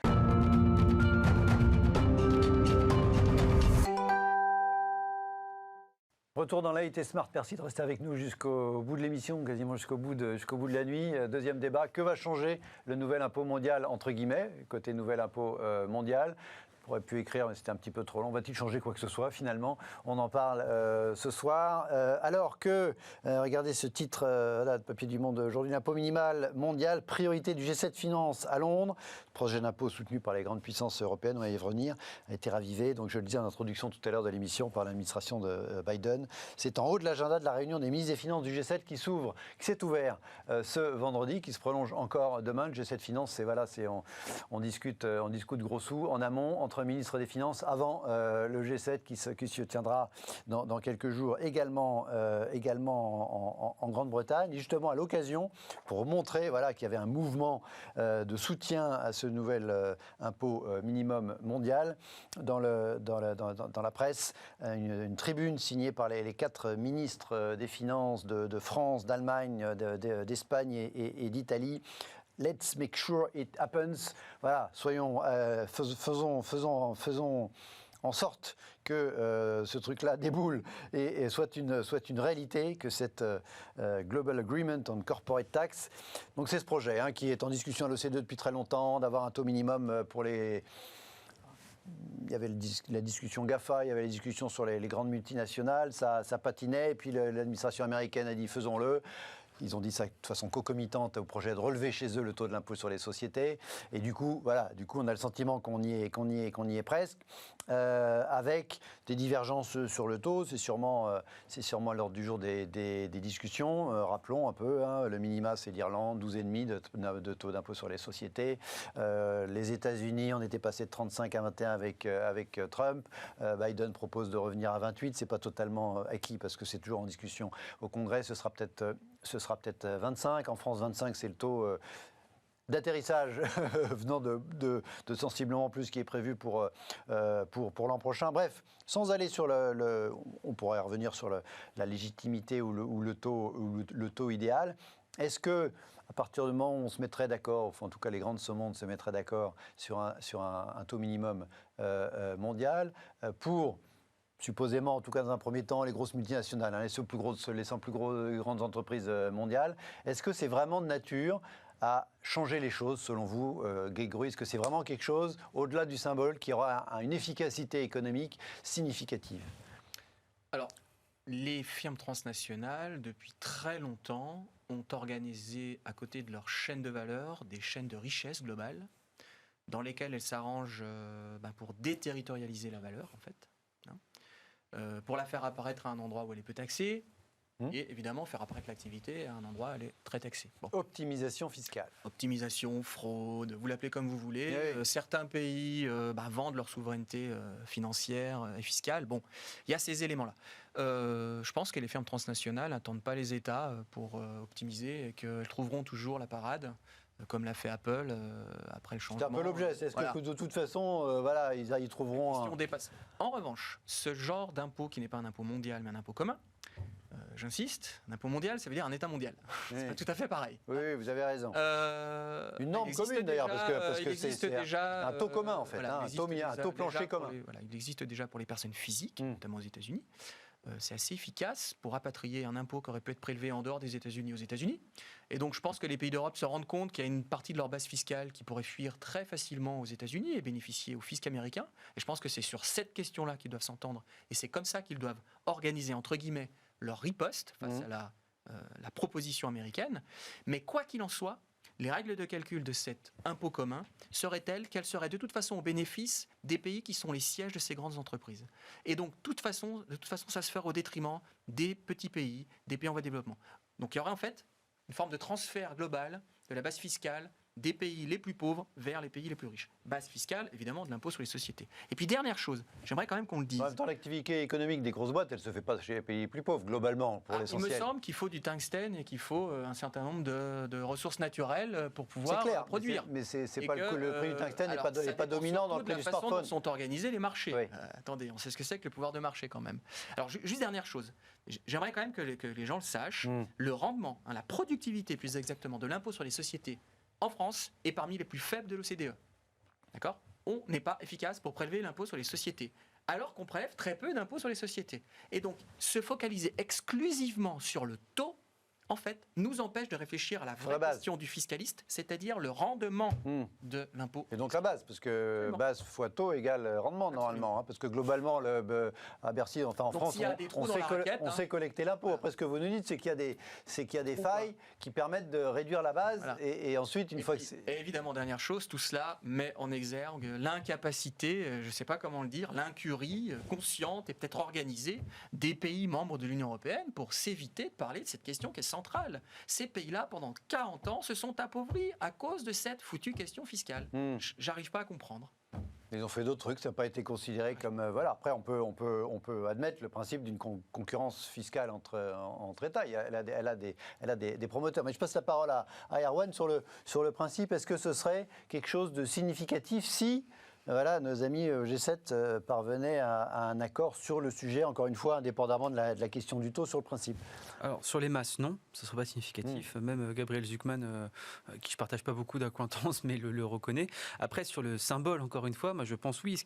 S1: Retour dans l'AIT Smart, merci de rester avec nous jusqu'au bout de l'émission, quasiment jusqu'au bout de la nuit. Deuxième débat, que va changer le nouvel impôt mondial, entre guillemets, côté nouvel impôt mondial ? On aurait pu écrire, mais c'était un petit peu trop long. Va-t-il changer quoi que ce soit, finalement ? On en parle ce soir. Alors que, regardez ce titre de papier du Monde aujourd'hui, l'impôt minimal mondial, priorité du G7 Finance à Londres. Le projet d'impôt soutenu par les grandes puissances européennes, on va y revenir, a été ravivé. Donc je le disais en introduction tout à l'heure de l'émission par l'administration de Biden. C'est en haut de l'agenda de la réunion des ministres des Finances du G7 qui s'est ouvert ce vendredi, qui se prolonge encore demain. Le G7 Finance, on discute gros sous en amont, entre entre ministres des Finances avant le G7 qui se tiendra dans quelques jours également en Grande-Bretagne. Et justement, à l'occasion, pour montrer qu'il y avait un mouvement de soutien à ce nouvel impôt minimum mondial, dans la presse, une tribune signée par les 4 ministres des Finances de France, d'Allemagne, d'Espagne et d'Italie. Let's make sure it happens. Voilà, faisons en sorte que ce truc-là déboule et soit une réalité, que cette Global Agreement on Corporate Tax. Donc c'est ce projet qui est en discussion à l'OCDE depuis très longtemps, d'avoir un taux minimum pour les... Il y avait la discussion GAFA, il y avait les discussions sur les grandes multinationales, ça patinait, et puis l'administration américaine a dit faisons-le. Ils ont dit ça de façon concomitante au projet de relever chez eux le taux de l'impôt sur les sociétés. Et du coup, on a le sentiment qu'on y est presque, avec des divergences sur le taux. C'est sûrement à l'ordre du jour des discussions. Rappelons un peu, le minima, c'est l'Irlande, 12,5 de taux d'impôt sur les sociétés. Les États-Unis, on était passé de 35 à 21 avec Trump. Biden propose de revenir à 28. C'est pas totalement acquis parce que c'est toujours en discussion au Congrès. Ce sera peut-être 25. En France, 25, c'est le taux d'atterrissage venant de sensiblement plus qui est prévu pour l'an prochain. Bref, sans aller sur on pourrait revenir sur la légitimité ou le taux idéal. Est-ce que, à partir du moment où on se mettrait d'accord, enfin, en tout cas les grands de ce monde se mettraient d'accord sur un taux minimum mondial pour... supposément, en tout cas dans un premier temps, les grosses multinationales, les 100 plus grandes entreprises mondiales. Est-ce que c'est vraiment de nature à changer les choses, selon vous, Grégory? Est-ce que c'est vraiment quelque chose, au-delà du symbole, qui aura une efficacité économique significative?
S2: Alors, les firmes transnationales, depuis très longtemps, ont organisé, à côté de leur chaîne de valeur, des chaînes de richesse globale, dans lesquelles elles s'arrangent pour déterritorialiser la valeur, en fait. Pour la faire apparaître à un endroit où elle est peu taxée, et évidemment faire apparaître l'activité à un endroit où elle est très taxée. Bon.
S1: Optimisation fiscale.
S2: Optimisation, fraude, vous l'appelez comme vous voulez.
S1: Oui.
S2: Certains pays vendent leur souveraineté financière et fiscale. Bon, il y a ces éléments-là. Je pense que les firmes transnationales n'attendent pas les États pour optimiser et qu'elles trouveront toujours la parade, comme l'a fait Apple après le changement.
S1: C'est un peu l'objet. Est-ce que de toute façon, ils trouveront...
S2: Si on dépasse. En revanche, ce genre d'impôt qui n'est pas un impôt mondial, mais un impôt commun, j'insiste, un impôt mondial, ça veut dire un État mondial. Oui. C'est pas tout à fait pareil.
S1: Oui, vous avez raison. Une norme commune d'ailleurs, parce que c'est déjà un taux commun en fait, un taux plancher commun.
S2: Il existe déjà pour les personnes physiques, notamment aux États-Unis. C'est assez efficace pour rapatrier un impôt qui aurait pu être prélevé en dehors des États-Unis aux États-Unis. Et donc je pense que les pays d'Europe se rendent compte qu'il y a une partie de leur base fiscale qui pourrait fuir très facilement aux États-Unis et bénéficier au fisc américain. Et je pense que c'est sur cette question-là qu'ils doivent s'entendre. Et c'est comme ça qu'ils doivent organiser, entre guillemets, leur riposte face à la proposition américaine. Mais quoi qu'il en soit, les règles de calcul de cet impôt commun seraient telles qu'elles seraient de toute façon au bénéfice des pays qui sont les sièges de ces grandes entreprises. Et donc, de toute façon, ça se ferait au détriment des petits pays, des pays en voie de développement. Donc, il y aurait en fait une forme de transfert global de la base fiscale des pays les plus pauvres vers les pays les plus riches. Base fiscale, évidemment, de l'impôt sur les sociétés. Et puis, dernière chose, j'aimerais quand même qu'on le dise.
S1: En même temps, l'activité économique des grosses boîtes, elle ne se fait pas chez les pays les plus pauvres, globalement, pour l'essentiel.
S2: Il me semble qu'il faut du tungstène et qu'il faut un certain nombre de ressources naturelles pour pouvoir produire.
S1: Mais c'est pas le prix du tungstène n'est pas dominant dans le prix du smartphone.
S2: La façon dont sont organisés les marchés.
S1: Oui.
S2: Attendez, on sait ce que c'est que le pouvoir de marché quand même. Alors, juste dernière chose. J'aimerais quand même que les gens le sachent. Le rendement, la productivité plus exactement, de l'impôt sur les sociétés en France est parmi les plus faibles de l'OCDE. D'accord ? On n'est pas efficace pour prélever l'impôt sur les sociétés, alors qu'on prélève très peu d'impôts sur les sociétés. Et donc, se focaliser exclusivement sur le taux, en fait, nous empêche de réfléchir à la vraie question du fiscaliste, c'est-à-dire le rendement de l'impôt.
S1: Et donc la base, parce que base fois taux égale rendement normalement, parce que globalement, à Bercy, enfin en France, on sait collecter l'impôt. Après, ce que vous nous dites, c'est qu'il y a des failles qui permettent de réduire la base, et ensuite, une fois que c'est...
S2: Et évidemment, dernière chose, tout cela met en exergue l'incapacité, je ne sais pas comment le dire, l'incurie consciente et peut-être organisée des pays membres de l'Union européenne pour s'éviter de parler de cette question qui est centrale. Ces pays-là, pendant 40 ans, se sont appauvris à cause de cette foutue question fiscale. J'arrive pas à comprendre.
S1: Ils ont fait d'autres trucs, ça n'a pas été considéré comme... voilà. Après, on peut admettre le principe d'une concurrence fiscale entre États. Elle a des promoteurs. Mais je passe la parole à Erwan sur le principe. Est-ce que ce serait quelque chose de significatif si... Voilà, nos amis G7 parvenaient à un accord sur le sujet, encore une fois, indépendamment de la question du taux, sur le principe.
S3: Alors, sur les masses, non, ce ne serait pas significatif. Même Gabriel Zucman, qui je ne partage pas beaucoup d'acquaintance, mais le reconnaît. Après, sur le symbole, encore une fois, moi je pense oui,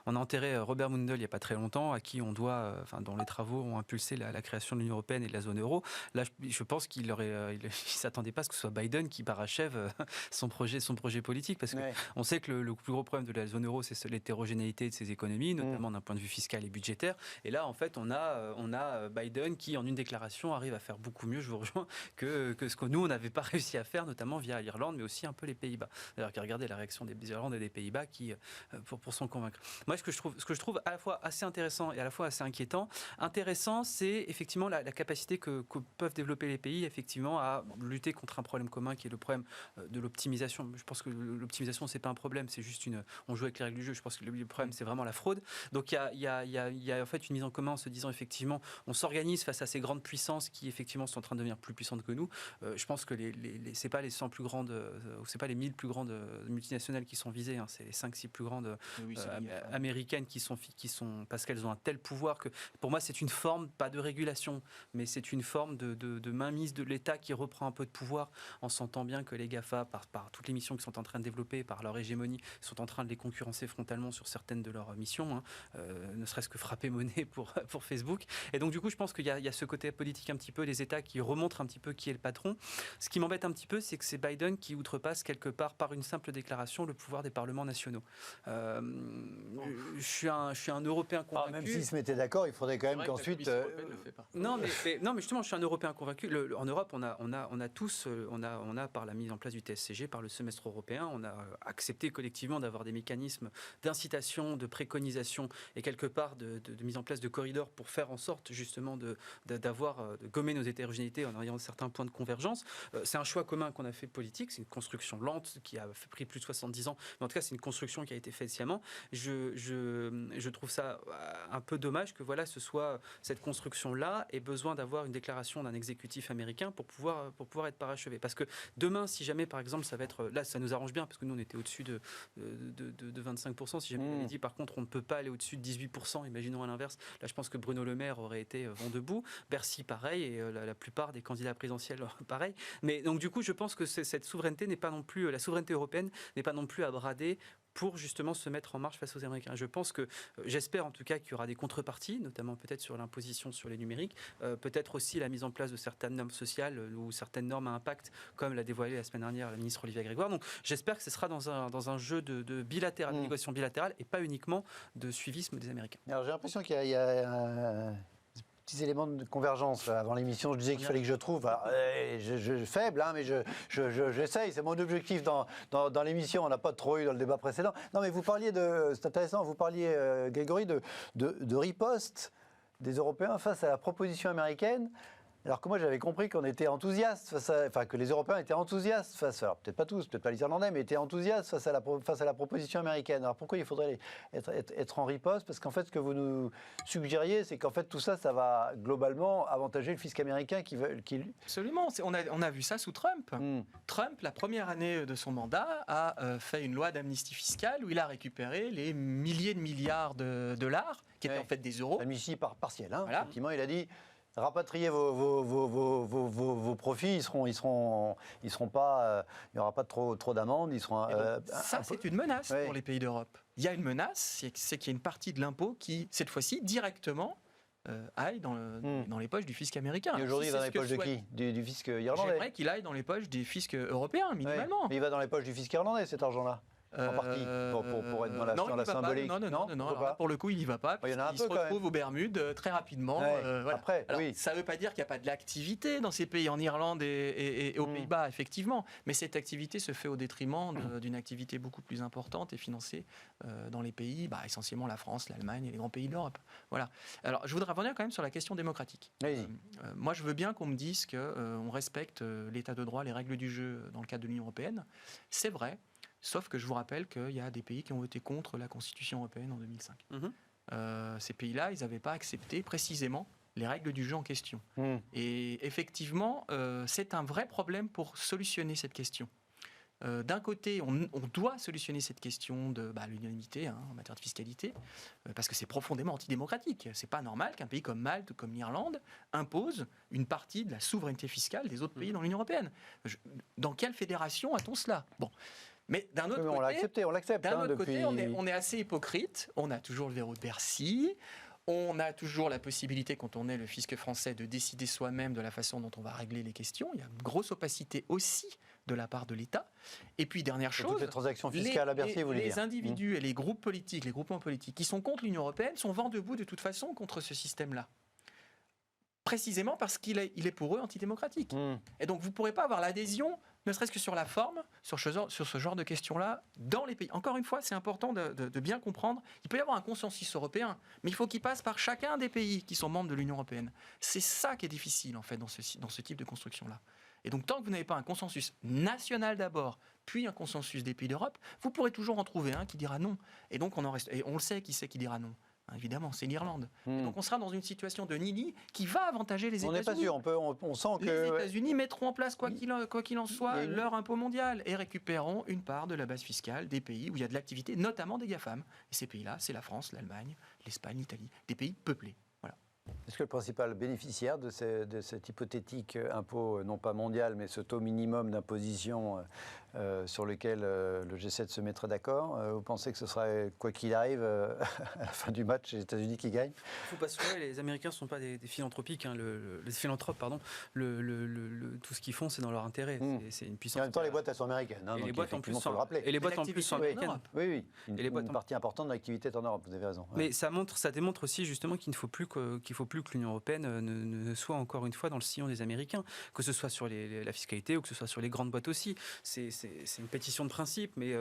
S3: on a enterré Robert Mundell il n'y a pas très longtemps, à qui on doit, dont les travaux ont impulsé la création de l'Union européenne et de la zone euro. Là, je pense qu'il ne s'attendait pas à ce que ce soit Biden qui parachève son projet politique, parce qu'on sait que le plus gros problème de la zone euro, c'est l'hétérogénéité de ses économies, notamment d'un point de vue fiscal et budgétaire. Et là, en fait, on a Biden qui, en une déclaration, arrive à faire beaucoup mieux, je vous rejoins, que ce que nous, on n'avait pas réussi à faire, notamment via l'Irlande, mais aussi un peu les Pays-Bas. D'ailleurs, regardez la réaction des Irlandais et des Pays-Bas pour s'en convaincre. Moi, ce que je trouve à la fois assez intéressant et à la fois assez inquiétant, c'est effectivement la capacité que peuvent développer les pays, effectivement, à lutter contre un problème commun qui est le problème de l'optimisation. Je pense que l'optimisation, c'est pas un problème, c'est juste on joue avec les règles du jeu. Je pense que le problème, c'est vraiment la fraude. Donc, il y a en fait une mise en commun en se disant, effectivement, on s'organise face à ces grandes puissances qui, effectivement, sont en train de devenir plus puissantes que nous. Je pense que c'est pas les 100 plus grandes, c'est pas les 1000 plus grandes multinationales qui sont visées, hein, c'est les 5-6 plus grandes américaines qui sont parce qu'elles ont un tel pouvoir que, pour moi, c'est une forme, pas de régulation, mais c'est une forme de mainmise de l'État qui reprend un peu de pouvoir. On s'entend bien que les GAFA, par toutes les missions qu'ils sont en train de développer, par leur hégémonie, sont en train de les concurrencer frontalement sur certaines de leurs missions, ne serait-ce que frapper monnaie pour Facebook. Et donc, du coup, je pense qu'il y a ce côté politique un petit peu, les États qui remontrent un petit peu qui est le patron. Ce qui m'embête un petit peu, c'est que c'est Biden qui outrepasse quelque part, par une simple déclaration, le pouvoir des parlements nationaux. Je suis un Européen convaincu.
S1: Même s'ils se mettaient d'accord, il faudrait quand même qu'ensuite...
S3: Non, mais justement, je suis un Européen convaincu. En Europe, on a tous, par la mise en place du TSCG, par le semestre européen, on a accepté collectivement d'avoir des mécanismes d'incitation, de préconisation et quelque part de mise en place de corridors pour faire en sorte justement de gommer nos hétérogénéités en ayant certains points de convergence. C'est un choix commun qu'on a fait politique, c'est une construction lente qui a pris plus de 70 ans, mais en tout cas c'est une construction qui a été faite sciemment. Je trouve ça un peu dommage que voilà, ce soit cette construction-là ait besoin d'avoir une déclaration d'un exécutif américain pour pouvoir être parachevé. Parce que demain, si jamais par exemple ça va être, là ça nous arrange bien parce que nous on était au-dessus de 25%, si jamais il avait dit par contre on ne peut pas aller au-dessus de 18%, imaginons à l'inverse, là je pense que Bruno Le Maire aurait été vent debout, Bercy pareil, et la plupart des candidats présidentiels pareil. Mais donc du coup je pense que cette souveraineté n'est pas non plus, la souveraineté européenne n'est pas non plus à brader pour justement se mettre en marche face aux Américains. Je pense que, j'espère en tout cas qu'il y aura des contreparties, notamment peut-être sur l'imposition sur les numériques, peut-être aussi la mise en place de certaines normes sociales ou certaines normes à impact, comme l'a dévoilé la semaine dernière la ministre Olivia Grégoire. Donc j'espère que ce sera dans un jeu de bilatéral, de négociation bilatérale et pas uniquement de suivisme des Américains.
S1: Alors j'ai l'impression qu'il y a petits éléments de convergence. Avant l'émission, je disais qu'il fallait que je trouve. Alors, je faible, hein, mais j'essaye. C'est mon objectif dans l'émission. On n'a pas trop eu dans le débat précédent. Non, mais vous parliez c'est intéressant, vous parliez, Grégory, de riposte des Européens face à la proposition américaine. Alors que moi, j'avais compris qu'on était enthousiaste que les Européens étaient enthousiastes alors peut-être pas tous, peut-être pas les Irlandais, mais étaient enthousiastes face à la proposition américaine. Alors pourquoi il faudrait être en riposte? Parce qu'en fait, ce que vous nous suggériez, c'est qu'en fait, tout ça, ça va globalement avantager le fisc américain
S2: Absolument. On a vu ça sous Trump. Trump, la première année de son mandat, a fait une loi d'amnistie fiscale où il a récupéré les milliers de milliards de dollars, qui étaient en fait des euros.
S1: Amnistie partielle, hein. Voilà. Effectivement, il a dit... Rapatriez vos profits, ils seront pas, il n'y aura pas trop d'amendes,
S2: ça, c'est une menace pour les pays d'Europe. Il y a une menace, c'est qu'il y a une partie de l'impôt qui, cette fois-ci, directement aille dans les poches du fisc américain.
S1: Et aujourd'hui, il va dans les poches de qui? Du fisc irlandais?
S2: J'aimerais qu'il aille dans les poches des fiscs européens, minimalement.
S1: Ouais. Mais il va dans les poches du fisc irlandais, cet argent-là? En partie, pour être dans la symbolique.
S2: Non. Alors, pour le coup, il n'y va pas. Il se retrouve aux Bermudes très rapidement. Voilà.
S1: Après,
S2: alors, ça ne veut pas dire qu'il n'y a pas de l'activité dans ces pays, en Irlande et aux Pays-Bas, effectivement. Mais cette activité se fait au détriment d'une activité beaucoup plus importante et financée dans les pays, essentiellement la France, l'Allemagne et les grands pays d'Europe. Voilà. Alors, je voudrais revenir quand même sur la question démocratique. Moi, je veux bien qu'on me dise qu'on respecte l'état de droit, les règles du jeu dans le cadre de l'Union européenne. C'est vrai. Sauf que je vous rappelle qu'il y a des pays qui ont voté contre la Constitution européenne en 2005. Ces pays-là, ils n'avaient pas accepté précisément les règles du jeu en question. Et effectivement, c'est un vrai problème pour solutionner cette question. D'un côté, on doit solutionner cette question de l'unanimité en matière de fiscalité, parce que c'est profondément antidémocratique. C'est pas normal qu'un pays comme Malte ou comme l'Irlande impose une partie de la souveraineté fiscale des autres pays dans l'Union européenne. Dans quelle fédération a-t-on cela ? Bon. Mais d'un autre côté,
S1: on l'a accepté, on l'accepte.
S2: D'un autre
S1: depuis...
S2: côté, on est assez hypocrite. On a toujours le verrou de Bercy. On a toujours la possibilité, quand on est le fisc français, de décider soi-même de la façon dont on va régler les questions. Il y a une grosse opacité aussi de la part de l'État. Et puis, dernière chose,
S1: toutes les transactions fiscales à Bercy, vous voulez dire.
S2: Les individus et les groupes politiques, les groupements politiques qui sont contre l'Union européenne sont vent debout de toute façon contre ce système-là. Précisément parce qu'il est pour eux antidémocratique. Et donc, vous ne pourrez pas avoir l'adhésion, ne serait-ce que sur la forme, sur ce genre de questions-là, dans les pays. Encore une fois, c'est important de bien comprendre. Il peut y avoir un consensus européen, mais il faut qu'il passe par chacun des pays qui sont membres de l'Union européenne. C'est ça qui est difficile, en fait, dans ce type de construction-là. Et donc, tant que vous n'avez pas un consensus national d'abord, puis un consensus des pays d'Europe, vous pourrez toujours en trouver un qui dira non. Et donc, et on le sait qui c'est qui dira non. Évidemment, c'est l'Irlande. Donc on sera dans une situation de nini qui va avantager les États-Unis.
S1: On n'est pas sûr, on sent que...
S2: Les États-Unis mettront en place, quoi qu'il en soit, leur impôt mondial et récupéreront une part de la base fiscale des pays où il y a de l'activité, notamment des GAFAM. Et ces pays-là, c'est la France, l'Allemagne, l'Espagne, l'Italie, des pays peuplés. Voilà.
S1: Est-ce que le principal bénéficiaire de cet hypothétique impôt, non pas mondial, mais ce taux minimum d'imposition sur lequel le G7 se mettrait d'accord, vous pensez que ce serait, quoi qu'il arrive, à la fin du match, les États-Unis qui gagnent ?
S3: Il ne faut pas se leurrer, les Américains ne sont pas des philanthropiques, les philanthropes, pardon. Tout ce qu'ils font, c'est dans leur intérêt. C'est une puissance.
S1: En même temps, les boîtes, elles sont américaines.
S3: Et les boîtes en plus
S1: faut le rappeler.
S3: Et les boîtes en plus sont américaines.
S1: Oui. Une partie importante de l'activité est en Europe, vous avez raison.
S3: Mais ça démontre aussi justement qu'il ne faut plus que l'Union européenne ne soit encore une fois dans le sillon des Américains, que ce soit sur la fiscalité ou que ce soit sur les grandes boîtes aussi. C'est une pétition de principe, mais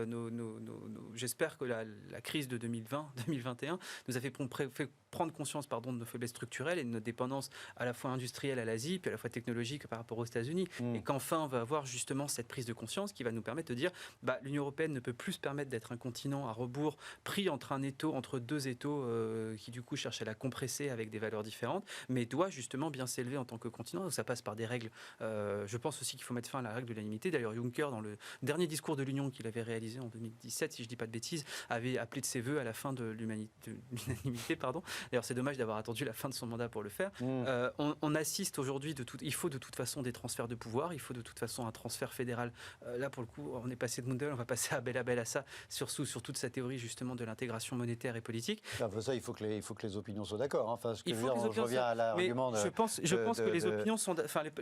S3: j'espère que la crise de 2020-2021 nous a fait prendre conscience de nos faiblesses structurelles et de notre dépendance à la fois industrielle à l'Asie, puis à la fois technologique par rapport aux États-Unis. Et qu'enfin, on va avoir justement cette prise de conscience qui va nous permettre de dire l'Union européenne ne peut plus se permettre d'être un continent à rebours, pris entre deux étaux qui du coup cherchent à la compresser avec des valeurs différentes, mais doit justement bien s'élever en tant que continent. Donc ça passe par des règles. Je pense aussi qu'il faut mettre fin à la règle de l'unanimité. D'ailleurs, Juncker, dans le dernier discours de l'Union qu'il avait réalisé en 2017, si je ne dis pas de bêtises, avait appelé de ses voeux à la fin de l'unanimité. D'ailleurs, c'est dommage d'avoir attendu la fin de son mandat pour le faire. On assiste aujourd'hui, il faut de toute façon des transferts de pouvoir, il faut de toute façon un transfert fédéral. Là, pour le coup, on est passé de modèle, on va passer à ça, sur toute sa théorie justement de l'intégration monétaire et politique.
S1: Enfin, ça, il faut que les opinions soient d'accord. Enfin,
S3: je reviens à l'argument je pense que les opinions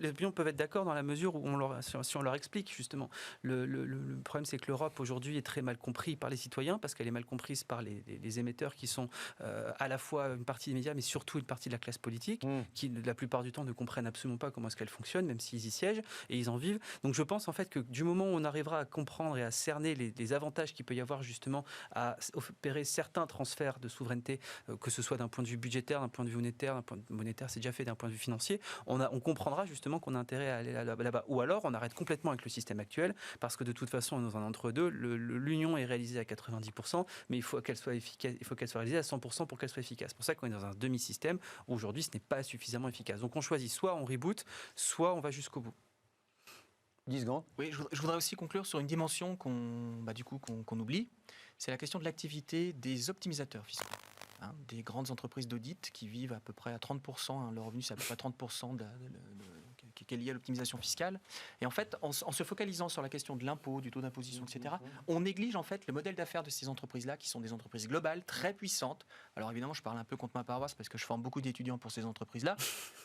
S3: les opinions peuvent être d'accord dans la mesure où si on leur explique justement. Le problème, c'est que l'Europe aujourd'hui est très mal comprise par les citoyens parce qu'elle est mal comprise par les émetteurs qui sont à la fois une partie des médias, mais surtout une partie de la classe politique qui, la plupart du temps, ne comprennent absolument pas comment est-ce qu'elle fonctionne, même s'ils y siègent et ils en vivent. Donc, je pense en fait que du moment où on arrivera à comprendre et à cerner les avantages qu'il peut y avoir justement à opérer certains transferts de souveraineté, que ce soit d'un point de vue budgétaire, d'un point de vue monétaire, c'est déjà fait d'un point de vue financier, on comprendra justement qu'on a intérêt à aller là-bas. Ou alors, on arrête complètement avec le système actuel, parce que de toute façon, on est dans un entre-deux. L'union est réalisée à 90%, mais il faut qu'elle soit efficace, il faut qu'elle soit réalisée à 100% pour qu'elle soit efficace. C'est pour ça qu'on est dans un demi-système où aujourd'hui, ce n'est pas suffisamment efficace. Donc, on choisit soit on reboot, soit on va jusqu'au bout.
S1: 10 secondes.
S2: Oui, je voudrais aussi conclure sur une dimension qu'on oublie. C'est la question de l'activité des optimisateurs fiscaux. Des grandes entreprises d'audit qui vivent à peu près à 30%, leur revenu c'est à peu près 30% qui est lié à l'optimisation fiscale. Et en fait, en se focalisant sur la question de l'impôt, du taux d'imposition, etc., on néglige en fait le modèle d'affaires de ces entreprises-là, qui sont des entreprises globales, très puissantes. Alors évidemment, je parle un peu contre ma paroisse parce que je forme beaucoup d'étudiants pour ces entreprises-là,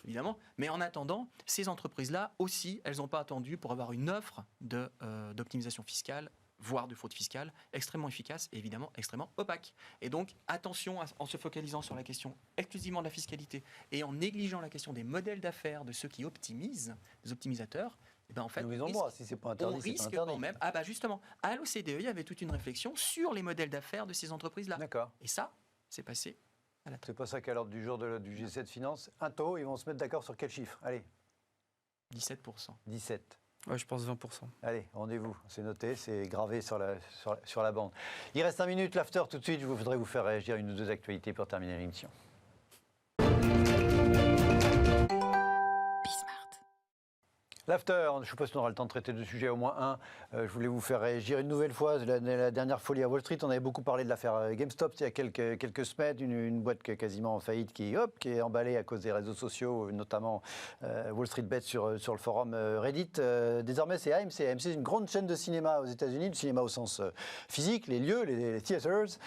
S2: évidemment. Mais en attendant, ces entreprises-là aussi, elles n'ont pas attendu pour avoir une offre d'optimisation fiscale, voire de fraude fiscale, extrêmement efficace et évidemment extrêmement opaque. Et donc, attention, en se focalisant sur la question exclusivement de la fiscalité et en négligeant la question des modèles d'affaires de ceux qui optimisent, des optimisateurs, en fait,
S1: si c'est pas interdit,
S2: on risque quand même. Justement, à l'OCDE, il y avait toute une réflexion sur les modèles d'affaires de ces entreprises-là.
S1: D'accord.
S2: Et ça, c'est passé à la trappe.
S1: C'est pas ça qu'à l'ordre du jour du G7 Finance. Un taux, ils vont se mettre d'accord sur quel chiffre ? Allez.
S2: 17%.
S1: 17.
S3: Ouais, je pense 20%.
S1: Allez, rendez-vous, c'est noté, c'est gravé sur la bande. Il reste 1 minute, l'after tout de suite, je voudrais vous faire réagir à une ou deux actualités pour terminer l'émission. L'after, je ne sais pas si on aura le temps de traiter de sujets, au moins un. Je voulais vous faire réagir une nouvelle fois. La dernière folie à Wall Street, on avait beaucoup parlé de l'affaire GameStop il y a quelques semaines, une boîte quasiment en faillite qui est emballée à cause des réseaux sociaux, notamment Wall Street Bet sur le forum Reddit. Désormais, c'est AMC. AMC, c'est une grande chaîne de cinéma aux États-Unis, du cinéma au sens physique, les lieux, les theaters,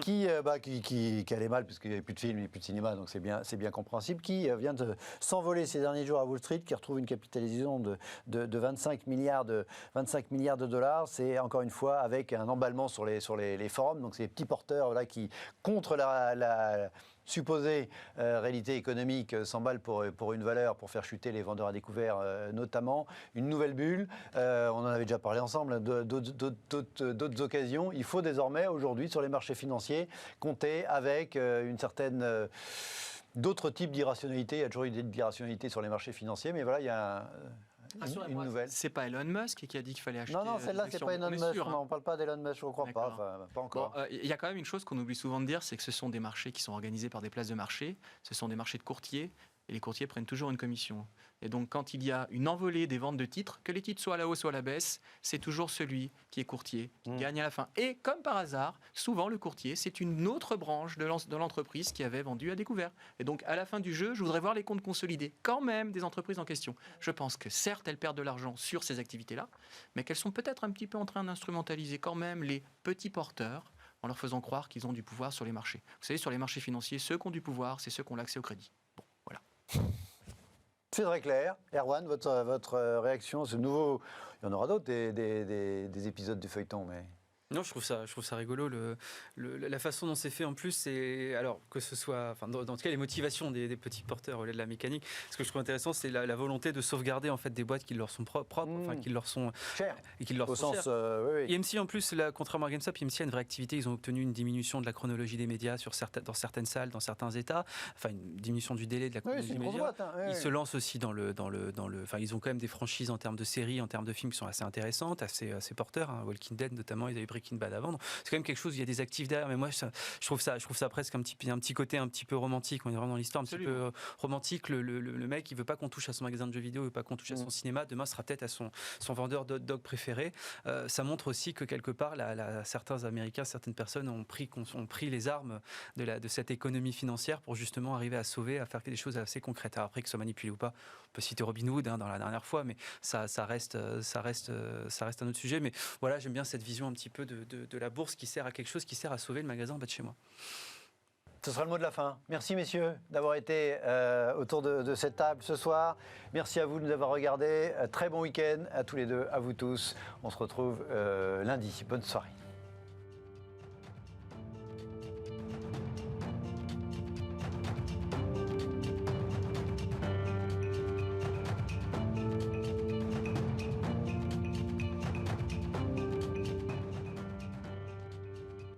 S1: qui allait mal puisqu'il n'y avait plus de films, il n'y avait plus de cinéma, donc c'est bien compréhensible, qui vient de s'envoler ces derniers jours à Wall Street, qui retrouve une capitalisation de 25 milliards de dollars. C'est encore une fois avec un emballement sur les forums. Donc c'est les petits porteurs là, qui, contre la supposée réalité économique, s'emballent pour une valeur, pour faire chuter les vendeurs à découvert notamment. Une nouvelle bulle, on en avait déjà parlé ensemble, d'autres occasions. Il faut désormais, aujourd'hui, sur les marchés financiers, compter avec une certaine... d'autres types d'irrationalité. Il y a toujours eu des irrationalités sur les marchés financiers, mais voilà, il y a une nouvelle.
S2: C'est pas Elon Musk qui a dit qu'il fallait acheter.
S1: Non, celle-là, c'est pas Elon Musk.
S2: Sûr,
S1: on ne parle pas d'Elon Musk, je ne crois pas. Enfin, pas encore.
S2: Il y a quand même une chose qu'on oublie souvent de dire, c'est que ce sont des marchés qui sont organisés par des places de marché. Ce sont des marchés de courtiers. Et les courtiers prennent toujours une commission. Et donc, quand il y a une envolée des ventes de titres, que les titres soient à la hausse ou à la baisse, c'est toujours celui qui est courtier qui gagne à la fin. Et comme par hasard, souvent le courtier, c'est une autre branche de l'entreprise qui avait vendu à découvert. Et donc, à la fin du jeu, je voudrais voir les comptes consolidés quand même des entreprises en question. Je pense que certes, elles perdent de l'argent sur ces activités-là, mais qu'elles sont peut-être un petit peu en train d'instrumentaliser quand même les petits porteurs en leur faisant croire qu'ils ont du pouvoir sur les marchés. Vous savez, sur les marchés financiers, ceux qui ont du pouvoir, c'est ceux qui ont l'accès au crédit.
S1: C'est très clair. Erwan, votre réaction à ce nouveau... Il y en aura d'autres, des épisodes du feuilleton, mais...
S3: Non, je trouve ça rigolo. La façon dont c'est fait en plus, c'est alors que ce soit, enfin, dans tout cas, les motivations des petits porteurs au lieu de la mécanique. Ce que je trouve intéressant, c'est la volonté de sauvegarder en fait des boîtes qui leur sont propres, enfin qui leur sont
S1: chères,
S3: et qui leur
S1: au
S3: sont
S1: sens.
S3: chères. EMC en plus, là, contrairement à GameStop, EMC a une vraie activité. Ils ont obtenu une diminution de la chronologie des médias dans certaines salles, dans certains États. Enfin, une diminution du délai de la chronologie des médias. Ils se lancent aussi dans le. Enfin, ils ont quand même des franchises en termes de séries, en termes de films qui sont assez intéressantes, assez porteurs. Hein. Walking Dead notamment, ils avaient Breaking Bad à vendre. C'est quand même quelque chose, il y a des actifs derrière, mais moi je trouve ça presque un petit côté un petit peu romantique. On est vraiment dans l'histoire un petit peu romantique. Le mec, il veut pas qu'on touche à son magasin de jeux vidéo, il veut pas qu'on touche à son cinéma. Demain sera peut-être à son vendeur de hot dog préféré. Ça montre aussi que quelque part, certains Américains, certaines personnes ont pris les armes de cette économie financière pour justement arriver à sauver, à faire des choses assez concrètes. Alors après, que ce soit manipulé ou pas, on peut citer Robin Hood dans la dernière fois, mais ça reste un autre sujet. Mais voilà, j'aime bien cette vision un petit peu de la bourse qui sert à quelque chose, qui sert à sauver le magasin en bas de chez moi.
S1: Ce sera le mot de la fin. Merci messieurs d'avoir été autour de cette table ce soir. Merci à vous de nous avoir regardés. Très bon week-end à tous les deux, à vous tous. On se retrouve lundi. Bonne soirée.